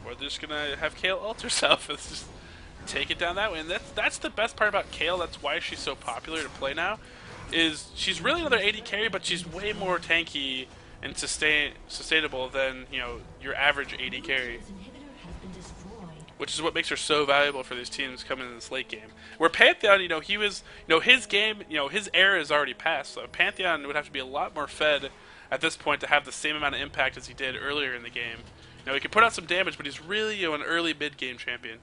Or they're just going to have Kale ult herself. It's just take it down that way, and that's the best part about Kale. That's why she's so popular to play now. Is she's really another AD carry, but she's way more tanky and sustainable than your average AD carry, which is what makes her so valuable for these teams coming in this late game. Where Pantheon, he was, his game, his era is already past. So Pantheon would have to be a lot more fed at this point to have the same amount of impact as he did earlier in the game. He can put out some damage, but he's really an early mid-game champion.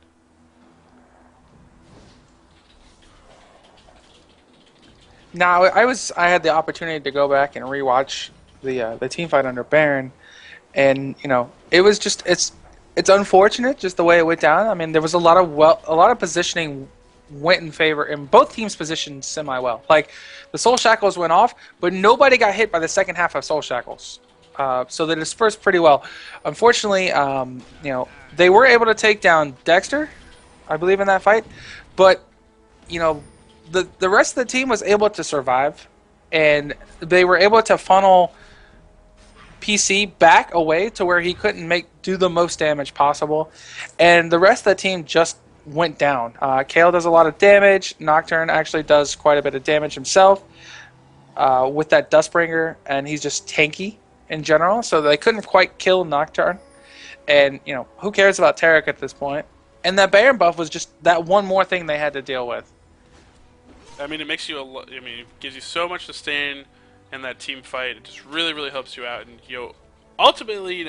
Now, I had the opportunity to go back and rewatch the team fight under Baron, and it was just it's unfortunate just the way it went down. I mean, there was a lot of positioning went in favor, and both teams positioned semi well. Like, the Soul Shackles went off, but nobody got hit by the second half of Soul Shackles, so they dispersed pretty well. Unfortunately, they were able to take down Dexter, I believe, in that fight, but the rest of the team was able to survive, and they were able to funnel PC back away to where he couldn't do the most damage possible, and the rest of the team just went down. Kale does a lot of damage. Nocturne actually does quite a bit of damage himself with that Dustbringer, and he's just tanky in general, so they couldn't quite kill Nocturne. And who cares about Tarek at this point? And that Baron buff was just that one more thing they had to deal with. I mean, it makes you it gives you so much sustain in that team fight. It just really, really helps you out. And ultimately,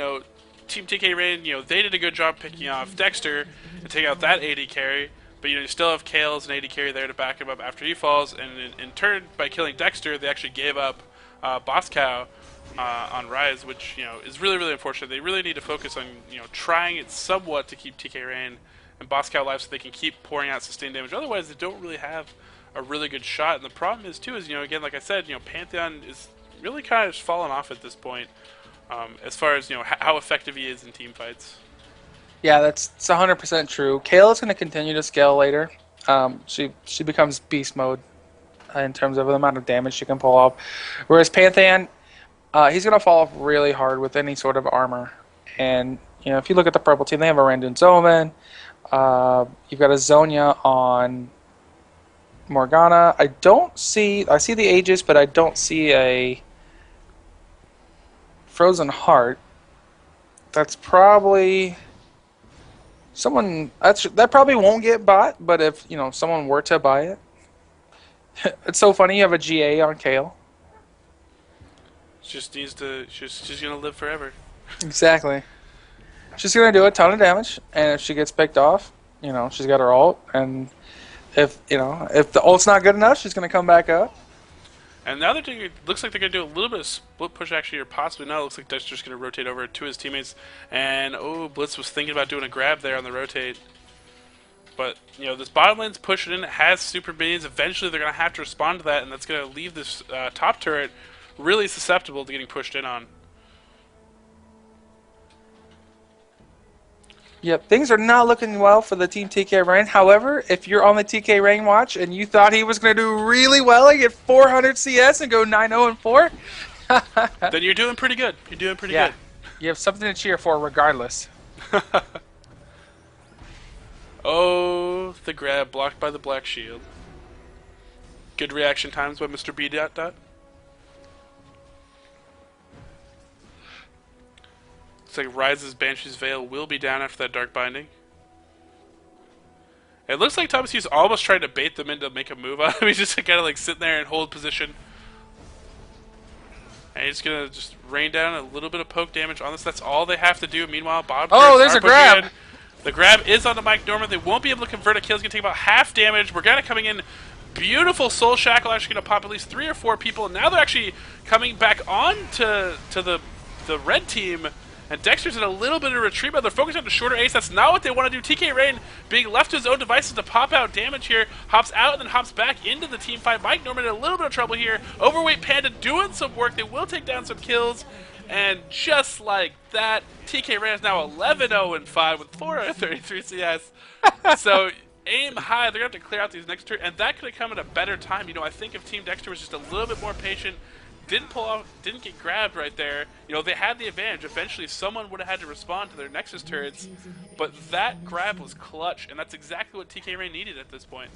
Team TK Rain, they did a good job picking off Dexter and taking out that AD carry. But you still have Kales and AD carry there to back him up after he falls. And in turn, by killing Dexter, they actually gave up Boss Cow on Rise, which is really, really unfortunate. They really need to focus on trying it somewhat to keep TK Rain and Boss Cow alive so they can keep pouring out sustained damage. Otherwise, they don't really have a really good shot. And the problem is too again, like I said, Pantheon is really kind of just falling off at this point as far as how effective he is in team fights. Yeah, it's 100% true. Kayla is going to continue to scale later. She becomes beast mode in terms of the amount of damage she can pull off. Whereas Pantheon, he's going to fall off really hard with any sort of armor. And if you look at the purple team, they have a Randuin Zoman. You've got a Zonia on Morgana. I see the Aegis, but I don't see a Frozen Heart. That's probably someone that probably won't get bought, but if someone were to buy it, it's so funny. You have a GA on Kale. Just needs to. She's gonna live forever. Exactly. She's gonna do a ton of damage, and if she gets picked off, she's got her ult, and if the ult's not good enough, she's gonna come back up. And now looks like they're going to do a little bit of split push actually, or possibly not. It looks like Dexter's going to rotate over to his teammates. And, Blitz was thinking about doing a grab there on the rotate. But, this bottom lane's pushing in. It has super minions. Eventually they're going to have to respond to that, and that's going to leave this top turret really susceptible to getting pushed in on. Yep, things are not looking well for the Team TK Rain. However, if you're on the TK Rain watch and you thought he was going to do really well and get 400 CS and go 9-0-4, then you're doing pretty good. You're doing pretty good. You have something to cheer for regardless. Oh, the grab blocked by the Black Shield. Good reaction times by Mr. B. Looks like Rise's Banshee's Veil will be down after that Dark Binding. It looks like Thomas Hughes almost trying to bait them in to make a move on him. He's just kind of like sitting there and hold position. And he's going to just rain down a little bit of poke damage on this. That's all they have to do. Meanwhile, there's a grab. The grab is on the Mike Norman. They won't be able to convert a kill. It's going to take about half damage. Morgana coming in. Beautiful Soul Shackle actually going to pop at least 3 or 4 people. And now they're actually coming back on to the red team. And Dexter's in a little bit of retreat, but they're focused on the shorter ace. That's not what they want to do. TK Rain being left to his own devices to pop out damage here. Hops out and then hops back into the team fight. Mike Norman in a little bit of trouble here. Overweight Panda doing some work. They will take down some kills. And just like that, TK Rain is now 11-0-5 with 433 CS. So aim high. They're going to have to clear out these next turn. And that could have come at a better time. I think if Team Dexter was just a little bit more patient, didn't pull out, didn't get grabbed right there, they had the advantage. Eventually someone would have had to respond to their Nexus turrets, but that grab was clutch, and that's exactly what TK Rain needed at this point.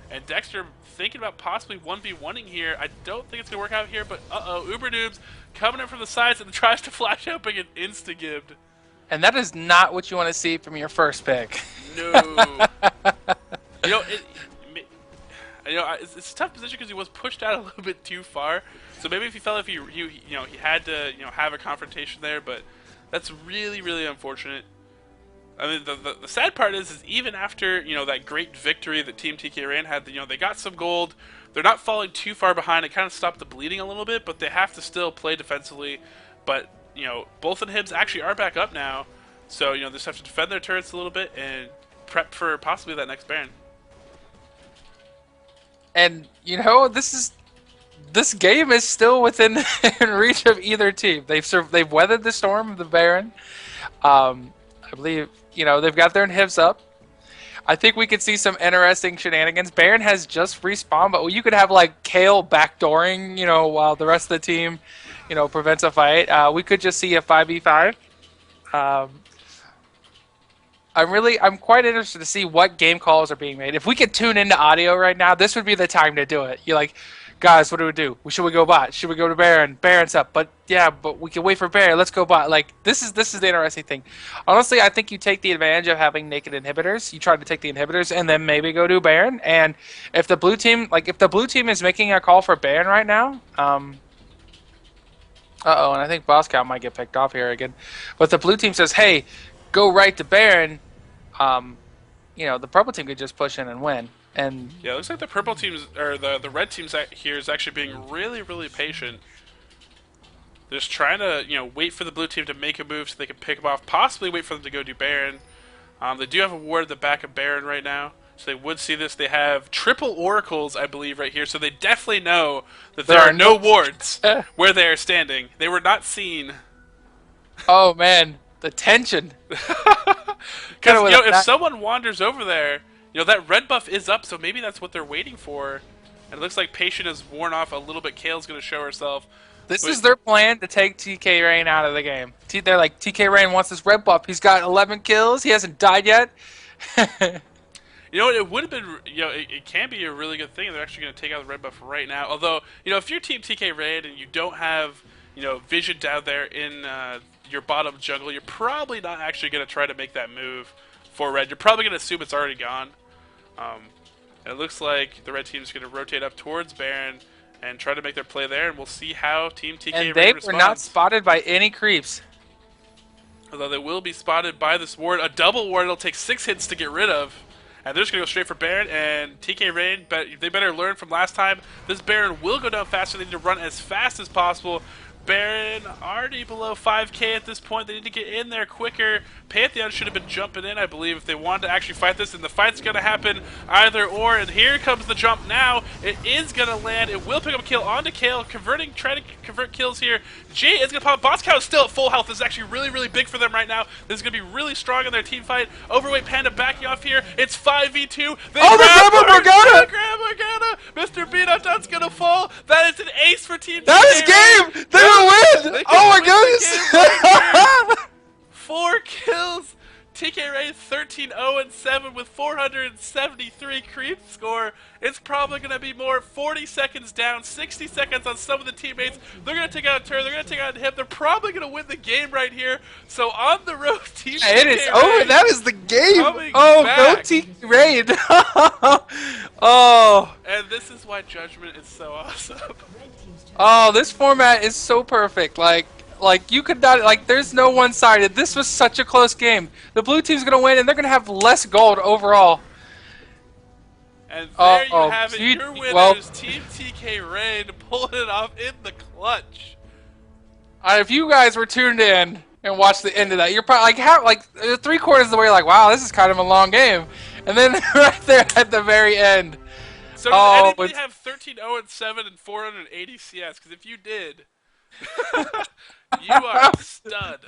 And Dexter thinking about possibly 1v1ing here. I don't think it's going to work out here, but Uber Noobs coming in from the sides and tries to flash out and get insta-gibbed. And that is not what you want to see from your first pick. No. It's a tough position because he was pushed out a little bit too far. So maybe if he felt he had to have a confrontation there, but that's really, really unfortunate. I mean, the sad part is even after that great victory that Team TK Rain had, they got some gold. They're not falling too far behind. It kind of stopped the bleeding a little bit, but they have to still play defensively. But both inhibs actually are back up now, so they just have to defend their turrets a little bit and prep for possibly that next Baron. And this game is still within reach of either team. They've weathered the storm of the Baron. I believe they've got their inhibs up. I think we could see some interesting shenanigans. Baron has just respawned, but you could have like Kale backdooring, while the rest of the team, prevents a fight. We could just see a 5v5. I'm quite interested to see what game calls are being made. If we could tune into audio right now, this would be the time to do it. You're like, guys, what do we do? Should we go bot? Should we go to Baron? Baron's up, but we can wait for Baron. Let's go bot. Like this is the interesting thing. Honestly, I think you take the advantage of having naked inhibitors. You try to take the inhibitors and then maybe go to Baron. And if the blue team, is making a call for Baron right now, Uh-oh, and I think Boss Cow might get picked off here again. But the blue team says, hey, go right to Baron. The purple team could just push in and win. And Yeah, it looks like the purple team's or the red team's here is actually being really, really patient. They're just trying to wait for the blue team to make a move so they can pick them off. Possibly wait for them to go do Baron. They do have a ward at the back of Baron right now, so they would see this. They have triple oracles, I believe, right here, so they definitely know that there are no wards where they are standing. They were not seen. oh man, the tension. Because if someone wanders over there, that red buff is up, so maybe that's what they're waiting for. And it looks like Patient is worn off a little bit. Kale's going to show herself. This is their plan to take Tkrain out of the game. They're like, Tkrain wants this red buff. He's got 11 kills. He hasn't died yet. It would have been, it can be a really good thing. They're actually going to take out the red buff right now. Although, if you're Team Tkrain and you don't have, vision down there in your bottom jungle, you're probably not actually going to try to make that move for red. You're probably going to assume it's already gone. It looks like the red team's going to rotate up towards Baron and try to make their play there, and we'll see how Team Tkrain responds. And they were not spotted by any creeps. Although they will be spotted by this ward. A double ward it'll take 6 hits to get rid of. And they're just going to go straight for Baron, and Tkrain, they better learn from last time. This Baron will go down faster. They need to run as fast as possible. Baron already below 5k at this point. They need to get in there quicker. Pantheon should have been jumping in, I believe, if they wanted to actually fight this, and the fight's going to happen either or. And here comes the jump now. It is going to land. It will pick up a kill onto Kale, trying to convert kills here. Jay is going to pop. Boss Cow is still at full health. This is actually really, really big for them right now. This is going to be really strong in their team fight. Overweight Panda backing off here. It's 5v2. They grab Morgana! Grab Morgana! Mr. Beanut's going to fall. That is an ace for Team That is game! They will win! Oh my goodness! 4 kills. Tkrain 13-0-7 with 473 creep score. It's probably going to be more. 40 seconds down, 60 seconds on some of the teammates. They're going to take out a turn. They're going to take out a hip. They're probably going to win the game right here. So on the road, Team Tkrain. It is over. That is the game. Oh, go Tkrain. Oh. And this is why Judgment is so awesome. Oh, this format is so perfect. Like you could not, there's no one-sided. This was such a close game. The blue team's gonna win, and they're gonna have less gold overall. And there you have it. Your winners, well, Team Tkrain, pulling it off in the clutch. If you guys were tuned in and watched the end of that, you're probably like 3/4 of the way, like, wow, this is kind of a long game. And then right there at the very end. So does anybody have 13-0-7 and 480 CS? Because if you did, you are a stud.